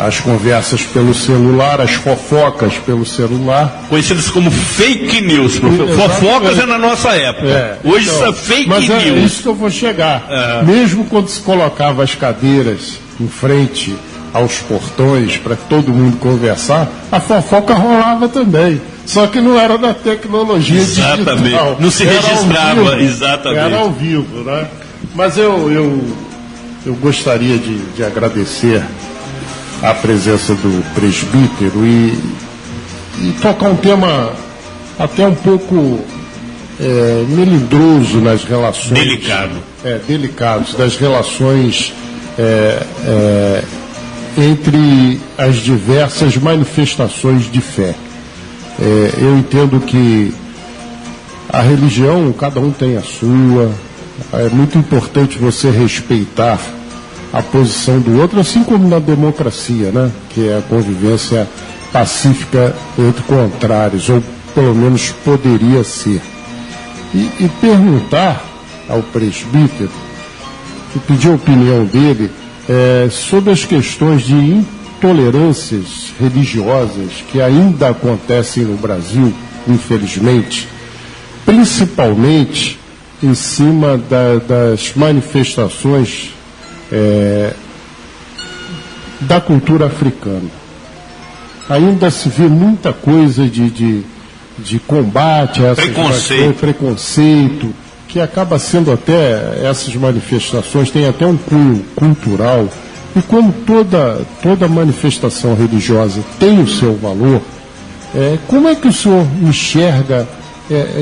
As conversas pelo celular, as fofocas pelo celular. Conhecidas como fake news, professor. Fofocas é na nossa época. Hoje então, são fake news. Mas é isso que eu vou chegar. Mesmo quando se colocava as cadeiras em frente aos portões para todo mundo conversar, a fofoca rolava também. Só que não era da tecnologia digital. Não se registrava, exatamente. Era ao vivo, né? Mas eu gostaria de agradecer a presença do presbítero e tocar um tema até um pouco melindroso nas relações. Delicado. Delicados, das relações entre as diversas manifestações de fé. Eu entendo que a religião, cada um tem a sua, é muito importante você respeitar a posição do outro, assim como na democracia, né? Que é a convivência pacífica entre contrários, ou pelo menos poderia ser. E perguntar ao presbítero, e pedir a opinião dele, sobre as questões de intolerâncias religiosas que ainda acontecem no Brasil, infelizmente, principalmente em cima das manifestações da cultura africana. Ainda se vê muita coisa de combate a essas preconceito, que acaba sendo até, essas manifestações têm até um cunho cultural, e como toda manifestação religiosa tem o seu valor, como é que o senhor enxerga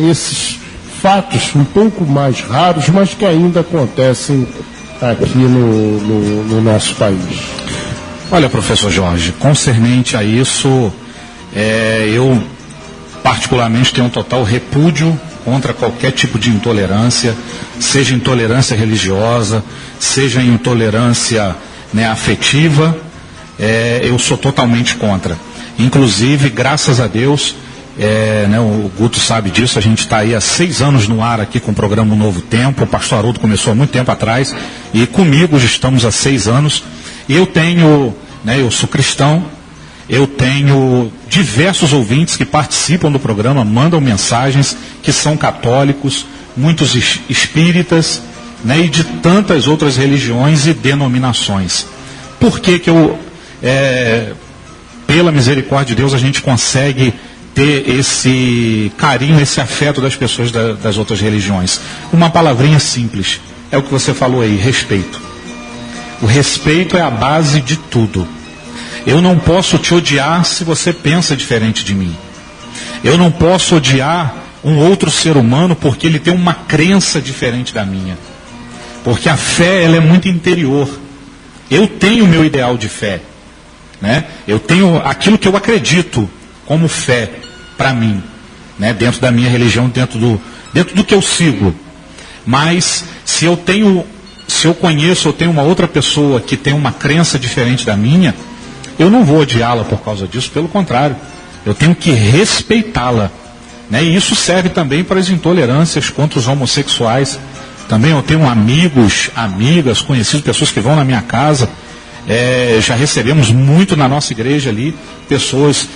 esses fatos um pouco mais raros, mas que ainda acontecem aqui no nosso país? Olha, professor Jorge, concernente a isso, eu particularmente tenho um total repúdio contra qualquer tipo de intolerância, seja intolerância religiosa, seja intolerância afetiva, eu sou totalmente contra. Inclusive, graças a Deus, o Guto sabe disso, a gente está aí há 6 anos no ar aqui com o programa Um Novo Tempo. O pastor Haroldo começou há muito tempo atrás e comigo já estamos há 6 anos. E eu tenho, eu sou cristão, eu tenho diversos ouvintes que participam do programa, mandam mensagens, que são católicos, muitos espíritas, e de tantas outras religiões e denominações. Por que eu, pela misericórdia de Deus, a gente consegue ter esse carinho, esse afeto das pessoas das outras religiões? Uma palavrinha simples, é o que você falou aí, respeito. O respeito é a base de tudo. Eu não posso te odiar se você pensa diferente de mim. Eu não posso odiar um outro ser humano porque ele tem uma crença diferente da minha. Porque a fé, ela é muito interior. Eu tenho o meu ideal de fé, Eu tenho aquilo que eu acredito como fé para mim, dentro da minha religião, dentro do que eu sigo. Mas se eu conheço ou tenho uma outra pessoa que tem uma crença diferente da minha, eu não vou odiá-la por causa disso, pelo contrário, eu tenho que respeitá-la. E isso serve também para as intolerâncias contra os homossexuais. Também eu tenho amigos, amigas, conhecidos, pessoas que vão na minha casa, Já recebemos muito na nossa igreja ali, pessoas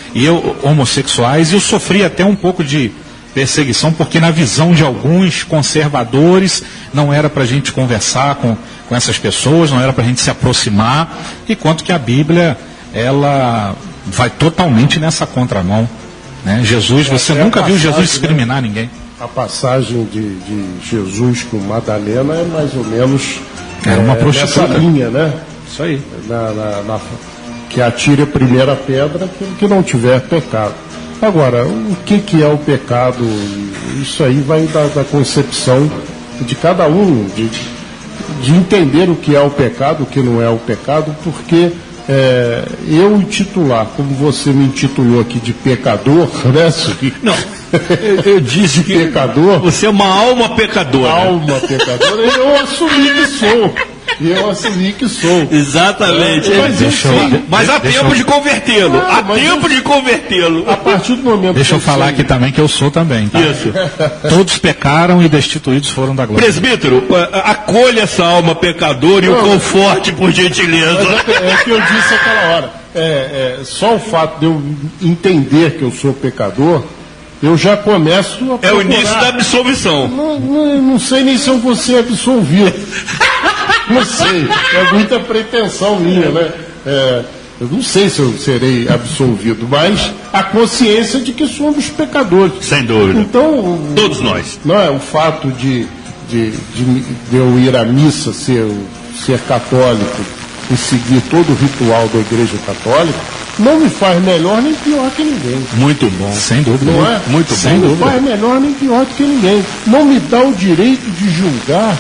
homossexuais, e eu sofri até um pouco de perseguição, porque na visão de alguns conservadores não era para a gente conversar com essas pessoas, não era para a gente se aproximar, enquanto que a Bíblia, ela vai totalmente nessa contramão, né? Jesus, você nunca viu Jesus discriminar ninguém. A passagem de Jesus com Madalena é mais ou menos uma prostituta. nessa linha, né? Isso aí. Que atire a primeira pedra que não tiver pecado. Agora, o que é o pecado? Isso aí vai da concepção de cada um, de entender o que é o pecado, o que não é o pecado, porque eu intitular, como você me intitulou aqui de pecador, né? Não, eu disse que pecador. Você é uma alma pecadora. Alma pecadora, eu assumi que sou. Exatamente. Mas há tempo de convertê-lo. Há tempo de convertê-lo. A partir do momento. Deixa eu falar aqui também que eu sou também. Tá? Isso. Todos pecaram e destituídos foram da glória. Presbítero, acolha essa alma pecadora e o conforte, por gentileza. É o que eu disse aquela hora. Só o fato de eu entender que eu sou pecador, eu já começo a procurar. É o início da absolvição. Não sei nem se eu vou ser absolvido. Não sei, é muita pretensão minha, né? Eu não sei se eu serei absolvido, mas a consciência de que somos pecadores. Sem dúvida. Então, todos nós. Não é o fato de eu ir à missa, ser católico e seguir todo o ritual da Igreja Católica, não me faz melhor nem pior que ninguém. Muito bom. Sem dúvida. Não é? Muito bom. Não me faz melhor nem pior que ninguém. Não me dá o direito de julgar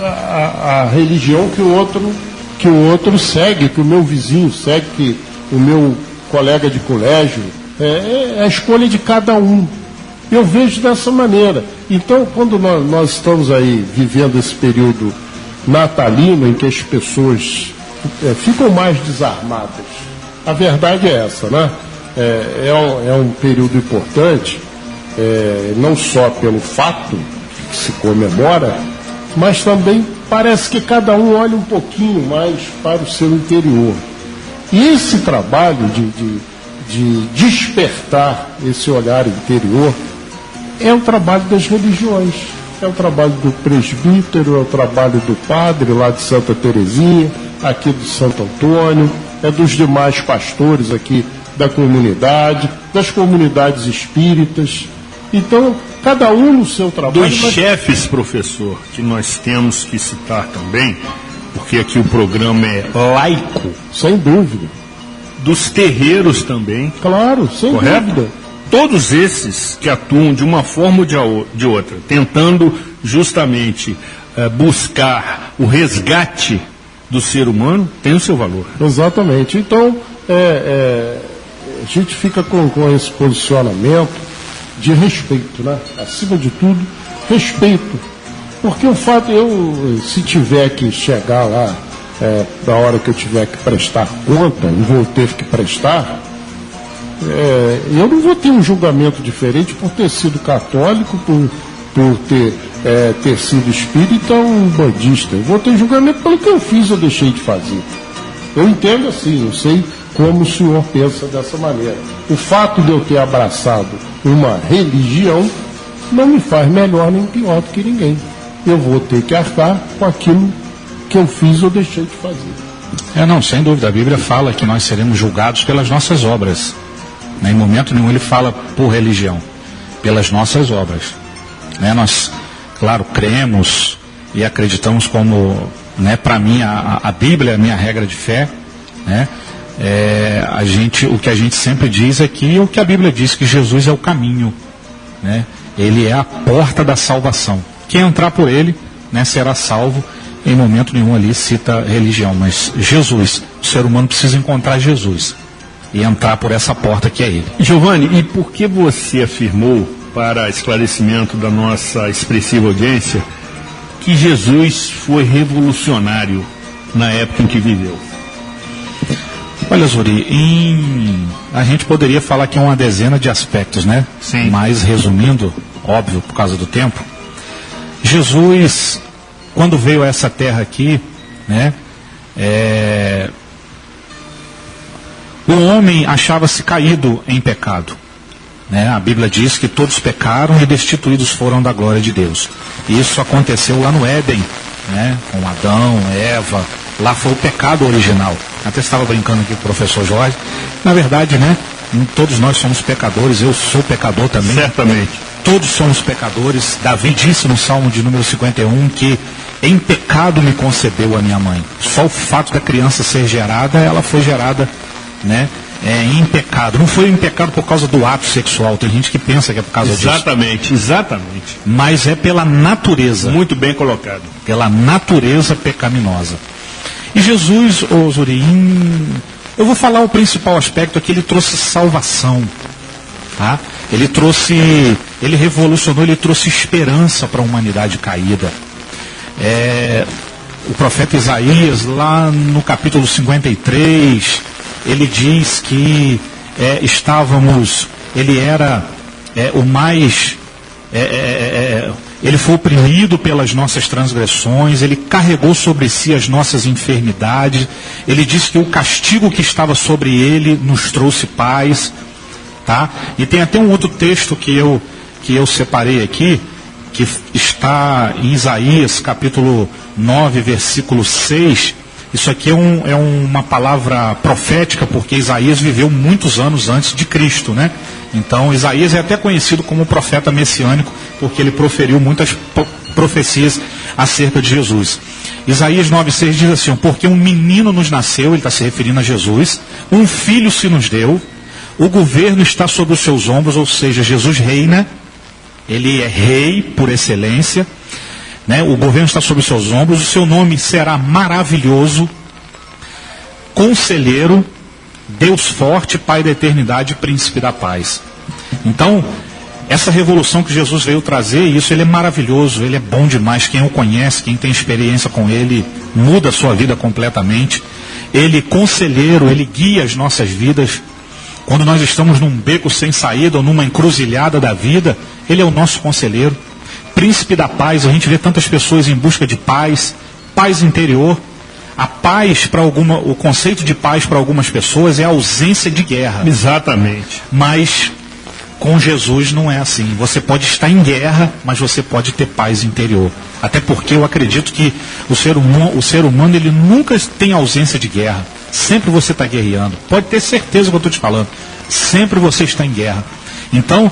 a religião que o outro segue, que o meu vizinho segue, que o meu colega de colégio. É a escolha de cada um. Eu vejo dessa maneira. Então, quando nós estamos aí vivendo esse período natalino, em que as pessoas ficam mais desarmadas, a verdade é essa, né? É um período importante, não só pelo fato que se comemora, mas também parece que cada um olha um pouquinho mais para o seu interior. E esse trabalho de despertar esse olhar interior é o trabalho das religiões, é o trabalho do presbítero, é o trabalho do padre lá de Santa Terezinha, aqui do Santo Antônio, é dos demais pastores aqui da comunidade, das comunidades espíritas. Então, cada um no seu trabalho. Dos chefes, professor, que nós temos que citar também, porque aqui o programa é laico. Sem dúvida. Dos terreiros também. Claro, sem dúvida. Todos esses que atuam de uma forma ou de outra, tentando justamente buscar o resgate do ser humano, tem o seu valor. Exatamente. Então, a gente fica com esse posicionamento de respeito, né? Acima de tudo, respeito. Porque o fato, se tiver que chegar lá, da hora que eu tiver que prestar conta, e vou ter que prestar, eu não vou ter um julgamento diferente por ter sido católico, por ter sido espírita ou um bandista. Eu vou ter julgamento pelo que eu fiz ou deixei de fazer. Eu entendo assim, eu sei como o senhor pensa dessa maneira. O fato de eu ter abraçado uma religião não me faz melhor nem pior do que ninguém. Eu vou ter que arcar com aquilo que eu fiz ou deixei de fazer. Não, sem dúvida. A Bíblia fala que nós seremos julgados pelas nossas obras. Em momento nenhum ele fala por religião, pelas nossas obras. Nós, claro, cremos e acreditamos como, para mim, a Bíblia é a minha regra de fé, né? O que a gente sempre diz aqui é o que a Bíblia diz, que Jesus é o caminho, né? Ele é a porta da salvação. Quem entrar por ele, será salvo. Em momento nenhum ali cita religião, mas Jesus, o ser humano precisa encontrar Jesus e entrar por essa porta que é ele. Giovanni, e por que você afirmou, para esclarecimento da nossa expressiva audiência, que Jesus foi revolucionário na época em que viveu? Olha, Zuri, a gente poderia falar que é uma dezena de aspectos, né? Sim. Mas resumindo, óbvio, por causa do tempo, Jesus, quando veio a essa terra aqui, né? o homem achava-se caído em pecado. A Bíblia diz que todos pecaram e destituídos foram da glória de Deus. E isso aconteceu lá no Éden, com Adão, Eva. Lá foi o pecado original. Até estava brincando aqui com o professor Jorge. Na verdade, todos nós somos pecadores, eu sou pecador também. Certamente. Todos somos pecadores. Davi disse no Salmo de número 51 que em pecado me concebeu a minha mãe. Só o fato da criança ser gerada, ela foi gerada, em pecado. Não foi em pecado por causa do ato sexual. Tem gente que pensa que é por causa disso. Exatamente. Mas é pela natureza. Muito bem colocado. Pela natureza pecaminosa. E Jesus, Zurim, eu vou falar o principal aspecto aqui, ele trouxe salvação. Tá? Ele revolucionou, ele trouxe esperança para a humanidade caída. O profeta Isaías, lá no capítulo 53, ele diz que ele era o mais, ele foi oprimido pelas nossas transgressões, ele carregou sobre si as nossas enfermidades, ele disse que o castigo que estava sobre ele nos trouxe paz, tá? E tem até um outro texto que eu separei aqui, que está em Isaías capítulo 9, versículo 6. Isso aqui é uma palavra profética, porque Isaías viveu muitos anos antes de Cristo, Então Isaías é até conhecido como profeta messiânico, porque ele proferiu muitas profecias acerca de Jesus. Isaías 9,6 diz assim: porque um menino nos nasceu, ele está se referindo a Jesus, um filho se nos deu, o governo está sobre os seus ombros, ou seja, Jesus reina, ele é rei por excelência. O governo está sobre os seus ombros, o seu nome será maravilhoso, conselheiro, Deus forte, Pai da eternidade, príncipe da paz. Então, essa revolução que Jesus veio trazer, ele é maravilhoso, ele é bom demais. Quem o conhece, quem tem experiência com ele, muda a sua vida completamente. Ele, conselheiro, ele guia as nossas vidas. Quando nós estamos num beco sem saída ou numa encruzilhada da vida, ele é o nosso conselheiro. Príncipe da paz, a gente vê tantas pessoas em busca de paz, paz interior. A paz o conceito de paz para algumas pessoas é a ausência de guerra. Exatamente. Mas com Jesus não é assim. Você pode estar em guerra, mas você pode ter paz interior. Até porque eu acredito que o ser humano ele nunca tem ausência de guerra. Sempre você está guerreando. Pode ter certeza do que eu estou te falando. Sempre você está em guerra. Então,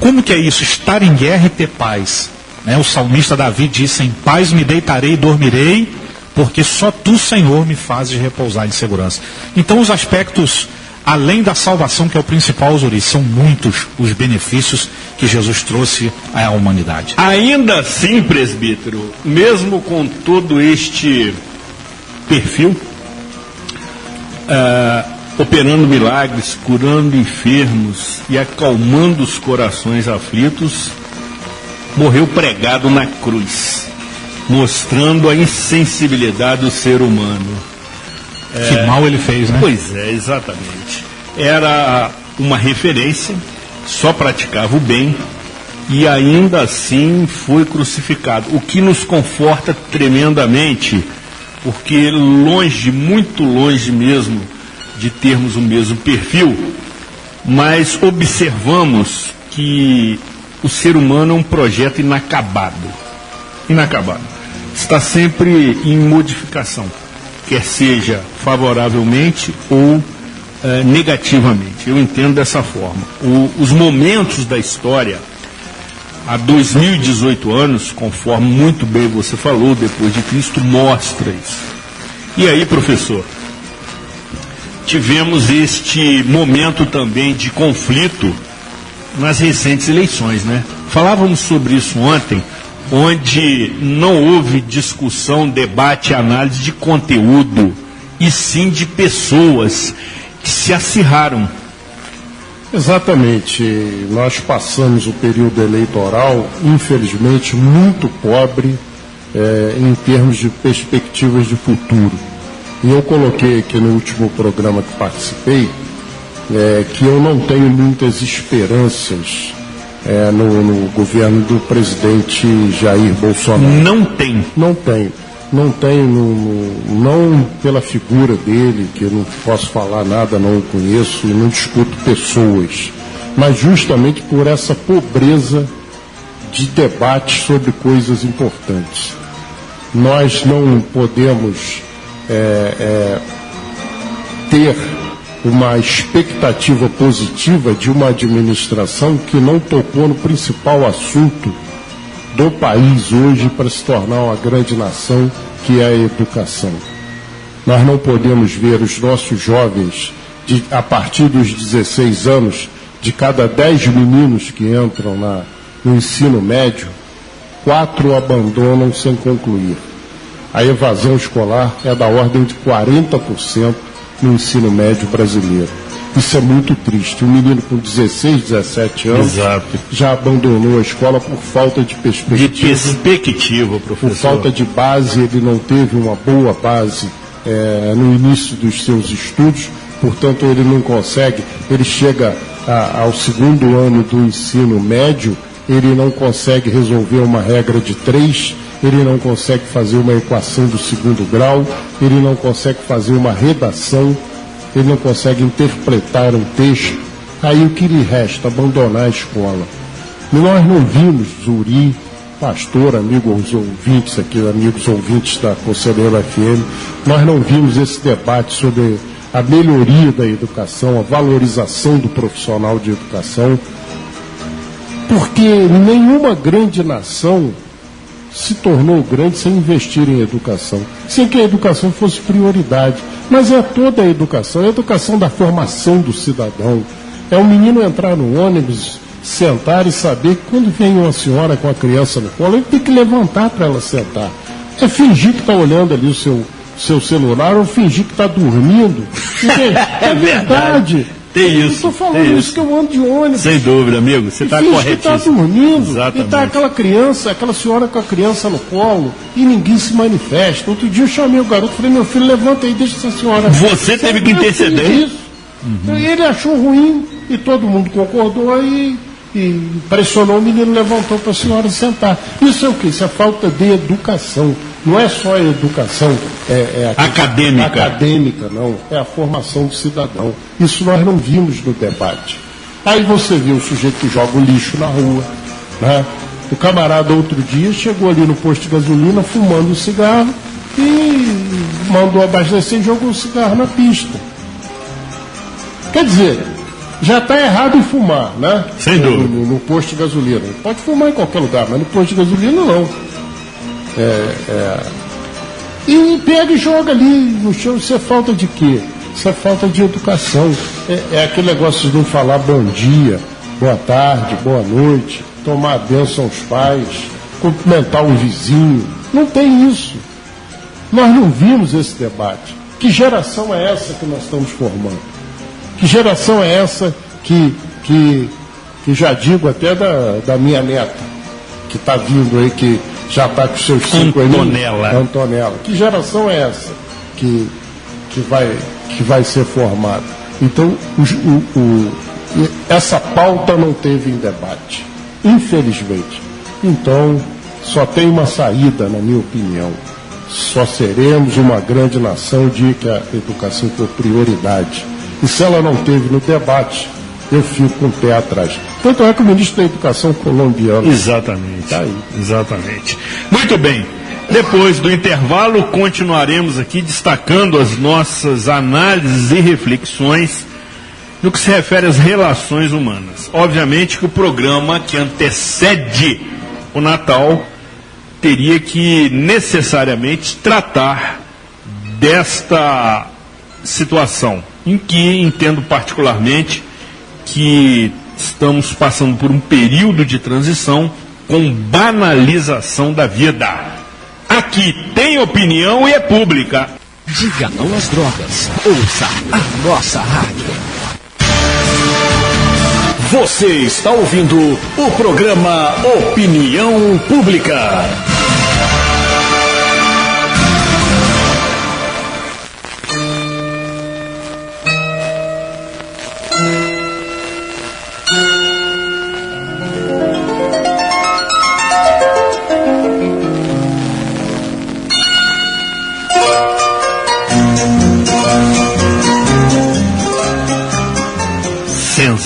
como que é isso? Estar em guerra e ter paz. O salmista Davi disse: em paz me deitarei e dormirei, porque só tu, Senhor, me fazes repousar em segurança. Então os aspectos, além da salvação, que é o principal, Zuri, são muitos os benefícios que Jesus trouxe à humanidade. Ainda assim, presbítero, mesmo com todo este perfil, operando milagres, curando enfermos e acalmando os corações aflitos, morreu pregado na cruz, mostrando a insensibilidade do ser humano. Que mal ele fez, Pois é, exatamente. Era uma referência, só praticava o bem e ainda assim foi crucificado, o que nos conforta tremendamente, porque muito longe mesmo de termos o mesmo perfil, mas observamos que o ser humano é um projeto inacabado. Está sempre em modificação, quer seja favoravelmente ou negativamente. Eu entendo dessa forma. Os momentos da história, há 2018 anos, conforme muito bem você falou, depois de Cristo, mostra isso. E aí, professor, tivemos este momento também de conflito nas recentes eleições, Falávamos sobre isso ontem, onde não houve discussão, debate, análise de conteúdo, e sim de pessoas que se acirraram. Exatamente. Nós passamos o período eleitoral, infelizmente, muito pobre em termos de perspectivas de futuro. E eu coloquei aqui no último programa que participei que eu não tenho muitas esperanças no governo do presidente Jair Bolsonaro. Não tem? Não tenho. não tenho, não pela figura dele, que eu não posso falar nada, não o conheço e não discuto pessoas, mas justamente por essa pobreza de debate sobre coisas importantes. Nós não podemos ter uma expectativa positiva de uma administração que não tocou no principal assunto do país hoje para se tornar uma grande nação, que é a educação. Nós não podemos ver os nossos jovens, a partir dos 16 anos, de cada 10 meninos que entram no ensino médio, 4 abandonam sem concluir. A evasão escolar é da ordem de 40% no ensino médio brasileiro. Isso é muito triste. Um menino com 16, 17 anos já abandonou a escola por falta de perspectiva. De perspectiva, professor. Por falta de base, ele não teve uma boa base no início dos seus estudos, portanto ele não consegue, ele chega ao segundo ano do ensino médio, ele não consegue resolver uma regra de 3, ele não consegue fazer uma equação do segundo grau, ele não consegue fazer uma redação, ele não consegue interpretar um texto. Aí o que lhe resta? Abandonar a escola. E nós não vimos Zuri, pastor, amigos ouvintes aqui, amigos ouvintes da Conselheiro FM, nós não vimos esse debate sobre a melhoria da educação, a valorização do profissional de educação, porque nenhuma grande nação se tornou grande sem investir em educação, sem que a educação fosse prioridade. Mas é toda a educação da formação do cidadão. É o menino entrar no ônibus, sentar e saber que quando vem uma senhora com a criança no colo, ele tem que levantar para ela sentar. É fingir que está olhando ali o seu celular ou fingir que está dormindo. É verdade. Tem isso. Eu estou falando isso que eu ando de ônibus. Sem dúvida, amigo. Você está corretíssimo. Está dormindo. Exatamente. E está aquela criança, aquela senhora com a criança no colo e ninguém se manifesta. Outro dia eu chamei o garoto e falei, meu filho, levanta aí, deixa essa senhora. Você teve que interceder. Isso. E ele achou ruim e todo mundo concordou e pressionou o menino, levantou para a senhora sentar. Isso é o quê? Isso é falta de educação. Não é só a educação acadêmica, não. É a formação do cidadão. Isso nós não vimos no debate. Aí você vê o sujeito que joga o lixo na rua, né? O camarada outro dia chegou ali no posto de gasolina fumando um cigarro e mandou abastecer e jogou o cigarro na pista. Quer dizer, já está errado em fumar, né? Sem dúvida. No posto de gasolina. Pode fumar em qualquer lugar, mas no posto de gasolina não. E pega e joga ali no chão. Isso é falta de quê? Isso é falta de educação. É aquele negócio de não falar bom dia, boa tarde, boa noite, tomar a bênção aos pais, cumprimentar o vizinho. Não tem isso. Nós não vimos esse debate. Que geração é essa que nós estamos formando? Que geração é essa que já digo até da minha neta, que está vindo aí, que já está com seus 5 anos. Antonella. Que geração é essa que vai ser formada? Então, essa pauta não teve em debate, infelizmente. Então, só tem uma saída, na minha opinião. Só seremos uma grande nação de que a educação for prioridade. E se ela não teve no debate, eu fico com o pé atrás. Tanto é que o ministro da Educação colombiano. Exatamente. Tá aí. Exatamente. Muito bem. Depois do intervalo, continuaremos aqui destacando as nossas análises e reflexões no que se refere às relações humanas. Obviamente que o programa que antecede o Natal teria que necessariamente tratar desta situação, em que entendo particularmente que estamos passando por um período de transição com banalização da vida. Aqui tem opinião e é pública. Diga não às drogas. Ouça a nossa rádio. Você está ouvindo o programa Opinião Pública.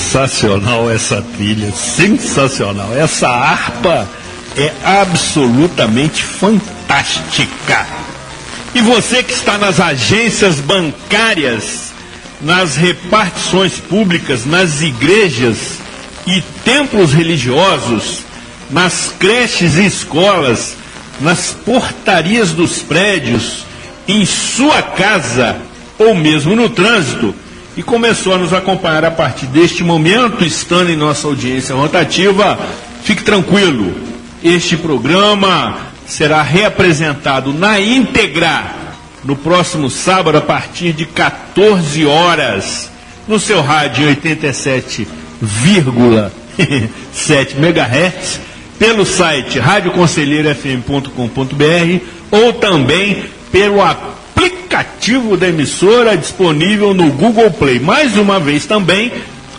Sensacional essa trilha, sensacional. Essa harpa é absolutamente fantástica. E você que está nas agências bancárias, nas repartições públicas, nas igrejas e templos religiosos, nas creches e escolas, nas portarias dos prédios, em sua casa ou mesmo no trânsito, e começou a nos acompanhar a partir deste momento, estando em nossa audiência rotativa, fique tranquilo, este programa será reapresentado na íntegra no próximo sábado a partir de 14 horas, no seu rádio 87,7 MHz, pelo site radioconselheirofm.com.br ou também pelo aplicativo da emissora disponível no Google Play. Mais uma vez também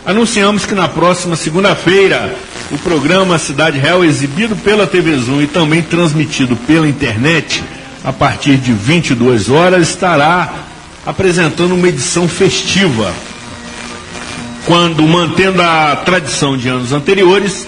anunciamos que na próxima segunda-feira o programa Cidade Real, exibido pela TV Zoom e também transmitido pela internet a partir de 22 horas, estará apresentando uma edição festiva, quando, mantendo a tradição de anos anteriores,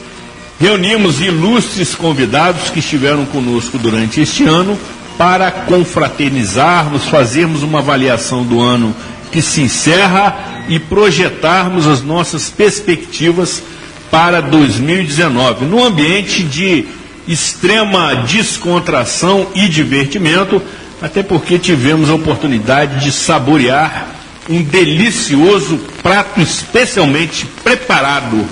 reunimos ilustres convidados que estiveram conosco durante este ano para confraternizarmos, fazermos uma avaliação do ano que se encerra e projetarmos as nossas perspectivas para 2019, num ambiente de extrema descontração e divertimento, até porque tivemos a oportunidade de saborear um delicioso prato especialmente preparado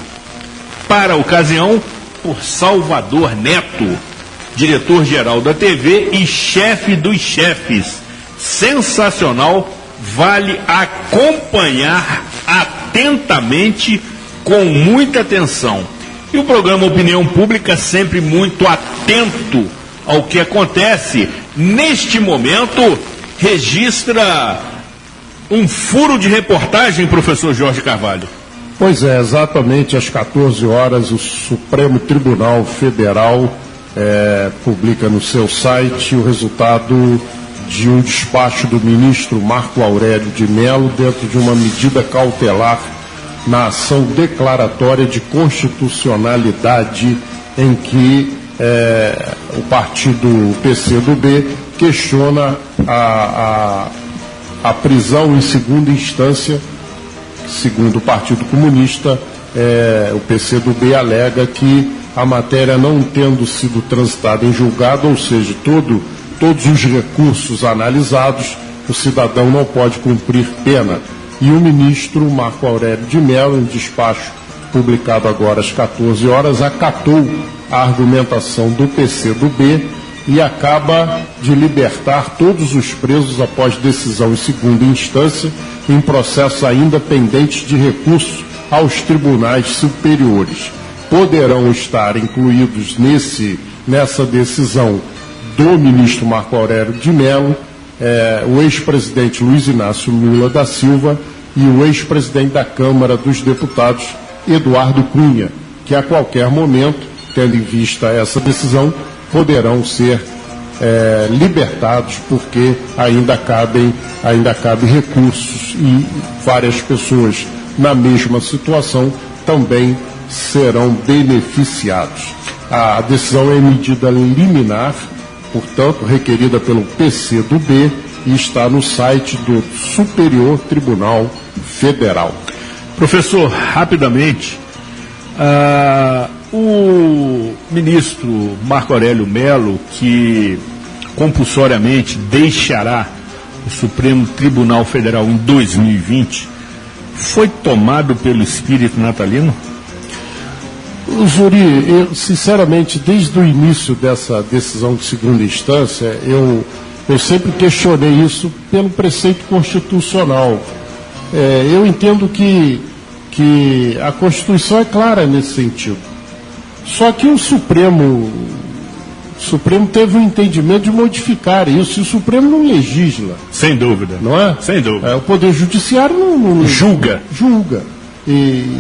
para a ocasião por Salvador Neto, diretor-geral da TV e chefe dos chefes. Sensacional, vale acompanhar atentamente, com muita atenção. E o programa Opinião Pública sempre muito atento ao que acontece. Neste momento, registra um furo de reportagem, professor Jorge Carvalho. Pois é, exatamente às 14 horas, o Supremo Tribunal Federal publica no seu site o resultado de um despacho do ministro Marco Aurélio de Mello dentro de uma medida cautelar na ação declaratória de constitucionalidade em que o partido PCdoB questiona a prisão em segunda instância. Segundo o Partido Comunista, o PCdoB alega que a matéria não tendo sido transitada em julgado, ou seja, todos os recursos analisados, o cidadão não pode cumprir pena. E o ministro Marco Aurélio de Mello, em despacho publicado agora às 14 horas, acatou a argumentação do PCdoB e acaba de libertar todos os presos após decisão em segunda instância em processos ainda pendentes de recurso aos tribunais superiores. Poderão estar incluídos nessa decisão do ministro Marco Aurélio de Mello, o ex-presidente Luiz Inácio Lula da Silva e o ex-presidente da Câmara dos Deputados, Eduardo Cunha, que a qualquer momento, tendo em vista essa decisão, poderão ser libertados, porque ainda cabem recursos e várias pessoas na mesma situação também serão beneficiados. A decisão é medida liminar, portanto, requerida pelo PCdoB e está no site do Superior Tribunal Federal. Professor, rapidamente, o ministro Marco Aurélio Mello, que compulsoriamente deixará o Supremo Tribunal Federal em 2020, foi tomado pelo espírito natalino? Zuri, eu, sinceramente, desde o início dessa decisão de segunda instância, eu sempre questionei isso pelo preceito constitucional. Eu entendo que a Constituição é clara nesse sentido. Só que o Supremo teve um entendimento de modificar isso, e o Supremo não legisla. Sem dúvida. Não é? Sem dúvida. O Poder Judiciário não julga.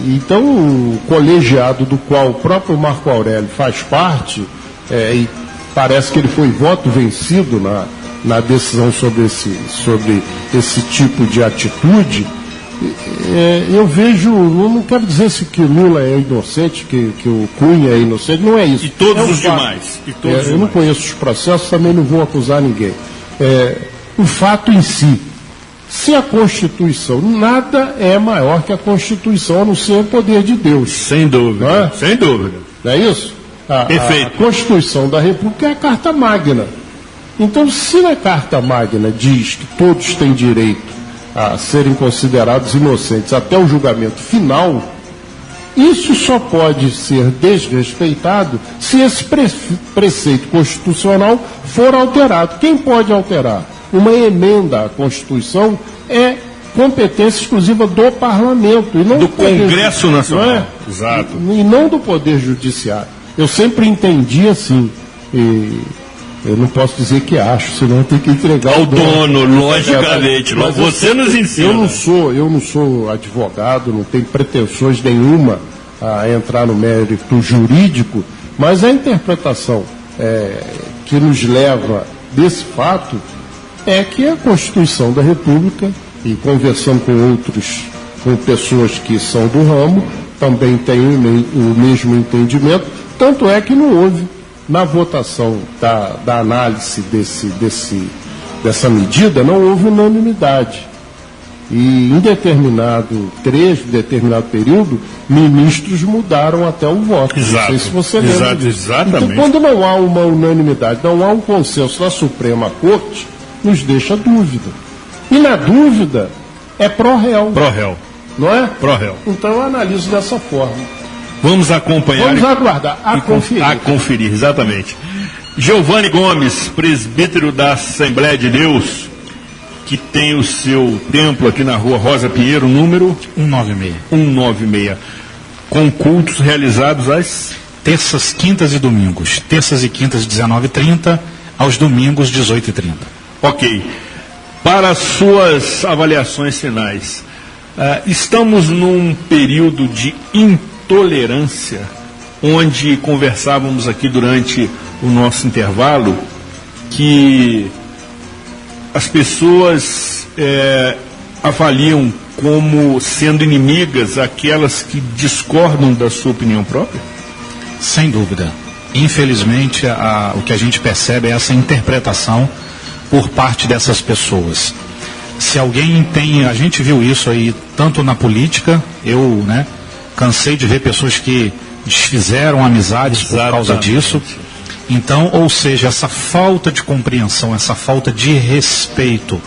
Então, o colegiado do qual o próprio Marco Aurélio faz parte, e parece que ele foi voto vencido na decisão sobre esse tipo de atitude, eu vejo, não quero dizer se que Lula é inocente, que o Cunha é inocente, não é isso. E todos os demais. Eu não conheço os processos, também não vou acusar ninguém. O fato em si, se a Constituição, nada é maior que a Constituição, a não ser o poder de Deus. Sem dúvida, não é? Sem dúvida. Não é isso? Perfeito. A Constituição da República é a Carta Magna. Então, se na Carta Magna diz que todos têm direito a serem considerados inocentes até o julgamento final, isso só pode ser desrespeitado se esse preceito constitucional for alterado. Quem pode alterar? Uma emenda à Constituição é competência exclusiva do Parlamento e não do Congresso Nacional. Não é? Exato. E não do Poder Judiciário. Eu sempre entendi assim. Eu não posso dizer que acho, senão tem que entregar ao dono, logicamente. Mas você nos ensina. Eu não sou advogado, não tenho pretensões nenhuma a entrar no mérito jurídico, mas a interpretação que nos leva desse fato é que a Constituição da República, e conversando com pessoas que são do ramo, também tem o mesmo entendimento, tanto é que não houve, na votação da análise dessa medida, não houve unanimidade. E em determinado período, ministros mudaram até o voto. Exato, não sei se você lembra disso. Exatamente. Então, quando não há uma unanimidade, não há um consenso na Suprema Corte, nos deixa dúvida. E na dúvida, é pró-réu. Pró-réu. Não é? Pró-réu. Então eu analiso dessa forma. Vamos acompanhar. Vamos aguardar, conferir. A conferir, exatamente. Giovanni Gomes, presbítero da Assembleia de Deus, que tem o seu templo aqui na rua Rosa Pinheiro, número 196. Com cultos realizados às terças, quintas e domingos. Terças e quintas, 19h30, aos domingos, 18h30. Ok. Para as suas avaliações finais, estamos num período de intolerância, onde conversávamos aqui durante o nosso intervalo, que as pessoas avaliam como sendo inimigas aquelas que discordam da sua opinião própria? Sem dúvida. Infelizmente, o que a gente percebe é essa interpretação por parte dessas pessoas. Se alguém tem, a gente viu isso aí tanto na política, eu, cansei de ver pessoas que desfizeram amizades por causa disso. Então, ou seja, essa falta de compreensão, essa falta de respeito,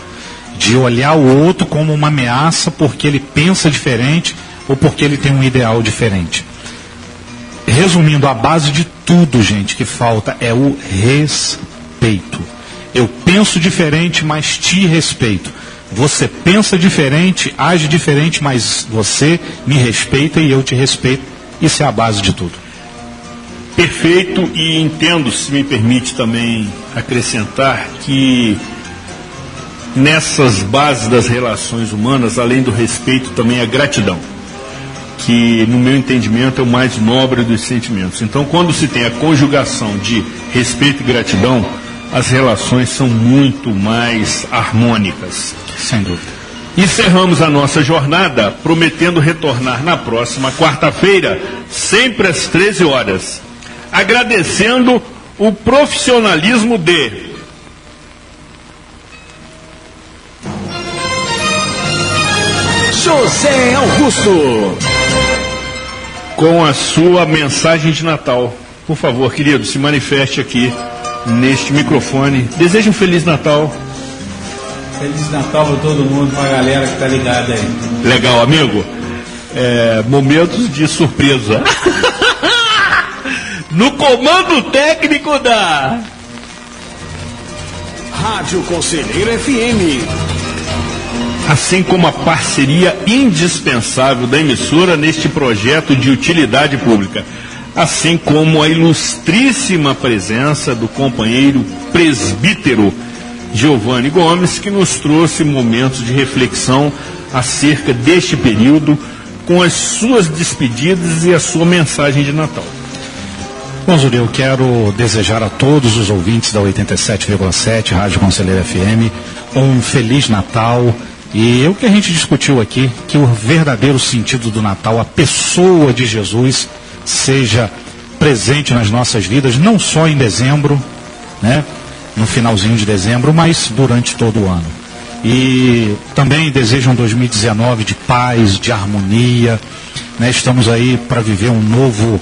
de olhar o outro como uma ameaça porque ele pensa diferente ou porque ele tem um ideal diferente. Resumindo, a base de tudo, gente, que falta é o respeito. Eu penso diferente, mas te respeito. Você pensa diferente, age diferente, mas você me respeita e eu te respeito. Isso é a base de tudo. Perfeito, e entendo, se me permite também acrescentar, que nessas bases das relações humanas, além do respeito, também a gratidão, que no meu entendimento é o mais nobre dos sentimentos. Então, quando se tem a conjugação de respeito e gratidão, as relações são muito mais harmônicas. Sem dúvida. Encerramos a nossa jornada prometendo retornar na próxima quarta-feira, sempre às 13 horas. Agradecendo o profissionalismo de José Augusto, com a sua mensagem de Natal. Por favor, querido, se manifeste aqui neste microfone. Desejo um Feliz Natal. Feliz Natal para todo mundo, para a galera que está ligada aí. Legal, amigo. Momentos de surpresa. No comando técnico da Rádio Conselheiro FM. Assim como a parceria indispensável da emissora neste projeto de utilidade pública. Assim como a ilustríssima presença do companheiro presbítero Giovanni Gomes, que nos trouxe momentos de reflexão acerca deste período, com as suas despedidas e a sua mensagem de Natal. Bom, Zuri, eu quero desejar a todos os ouvintes da 87,7 Rádio Conselheiro FM um Feliz Natal, E o que a gente discutiu aqui, que o verdadeiro sentido do Natal, a pessoa de Jesus, seja presente nas nossas vidas, não só em dezembro, né, no finalzinho de dezembro, mas durante todo o ano. E também desejo um 2019 de paz, de harmonia, né, estamos aí para viver um novo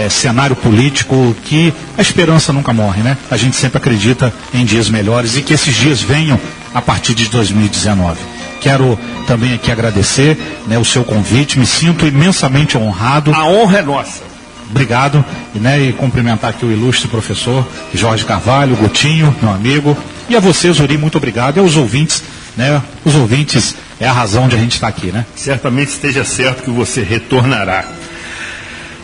cenário político, que a esperança nunca morre, né? A gente sempre acredita em dias melhores e que esses dias venham a partir de 2019. Quero também aqui agradecer, né, o seu convite, me sinto imensamente honrado. A honra é nossa. Obrigado, né, e cumprimentar aqui o ilustre professor Jorge Carvalho, Gutinho, meu amigo, e a você, Zuri, muito obrigado, e aos ouvintes, né? Os ouvintes é a razão de a gente estar aqui, né? Certamente esteja certo que você retornará.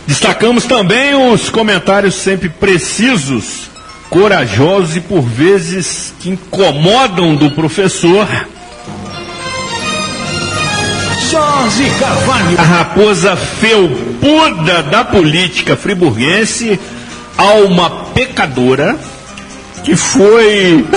Destacamos também os comentários sempre precisos, corajosos e por vezes que incomodam do professor Jorge Carvalho, a raposa felpuda da política friburguense, alma pecadora, que foi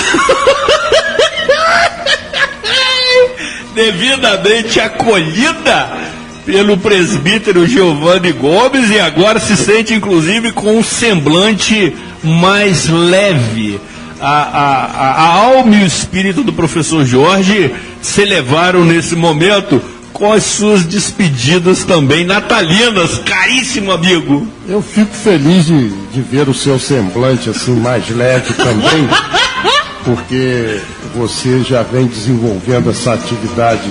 devidamente acolhida pelo presbítero Giovanni Gomes e agora se sente inclusive com um semblante mais leve. A alma e o espírito do professor Jorge se elevaram nesse momento com as suas despedidas também natalinas, caríssimo amigo. Eu fico feliz de ver o seu semblante assim mais leve também, porque você já vem desenvolvendo essa atividade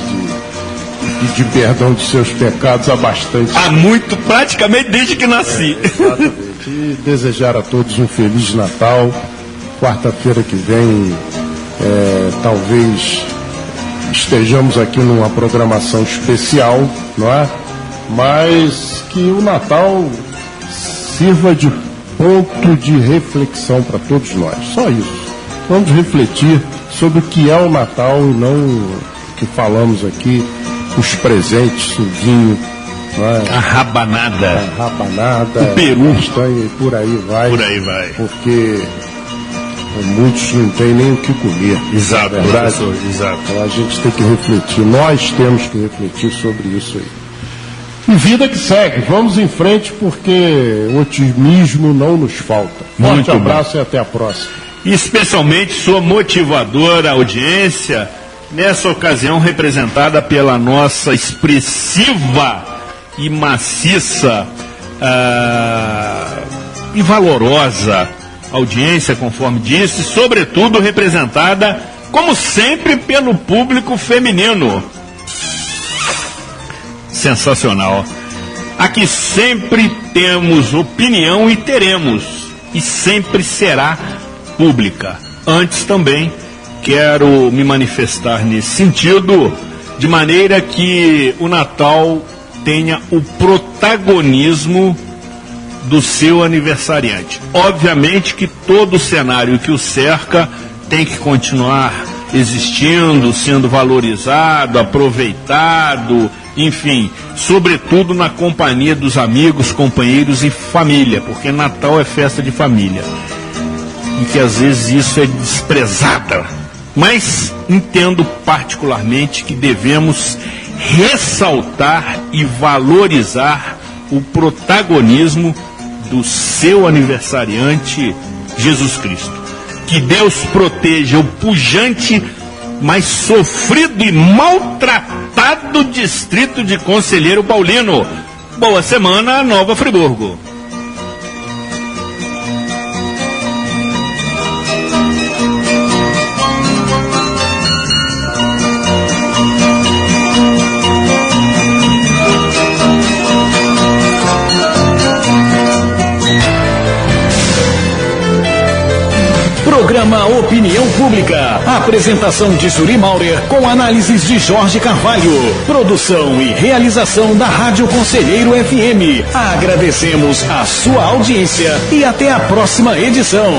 de perdão de seus pecados há bastante tempo. Há muito, praticamente desde que nasci. Exatamente. E desejar a todos um Feliz Natal. Quarta-feira que vem, talvez estejamos aqui numa programação especial, não é? Mas que o Natal sirva de ponto de reflexão para todos nós. Só isso. Vamos refletir sobre o que é o Natal e não o que falamos aqui, os presentes, o vinho, não é? A rabanada, o peru, castanha, e por aí vai. Por aí vai. Porque muitos não têm nem o que comer. Exato, professor, exato. Então a gente tem que refletir, nós temos que refletir sobre isso aí. E vida que segue, vamos em frente porque o otimismo não nos falta. Forte abraço e até a próxima. E especialmente sua motivadora audiência, nessa ocasião representada pela nossa expressiva e maciça e valorosa audiência, conforme disse, sobretudo representada, como sempre, pelo público feminino. Sensacional. Aqui sempre temos opinião e teremos, e sempre será pública. Antes também quero me manifestar nesse sentido, de maneira que o Natal tenha o protagonismo do seu aniversariante. Obviamente que todo o cenário que o cerca tem que continuar existindo, sendo valorizado, aproveitado, enfim, sobretudo na companhia dos amigos, companheiros e família, porque Natal é festa de família e que às vezes isso é desprezada. Mas entendo particularmente que devemos ressaltar e valorizar o protagonismo do seu aniversariante, Jesus Cristo. Que Deus proteja o pujante, mas sofrido e maltratado distrito de Conselheiro Paulino. Boa semana, Nova Friburgo. Programa Opinião Pública. Apresentação de Zuri Maurer com análises de Jorge Carvalho. Produção e realização da Rádio Conselheiro FM. Agradecemos a sua audiência e até a próxima edição.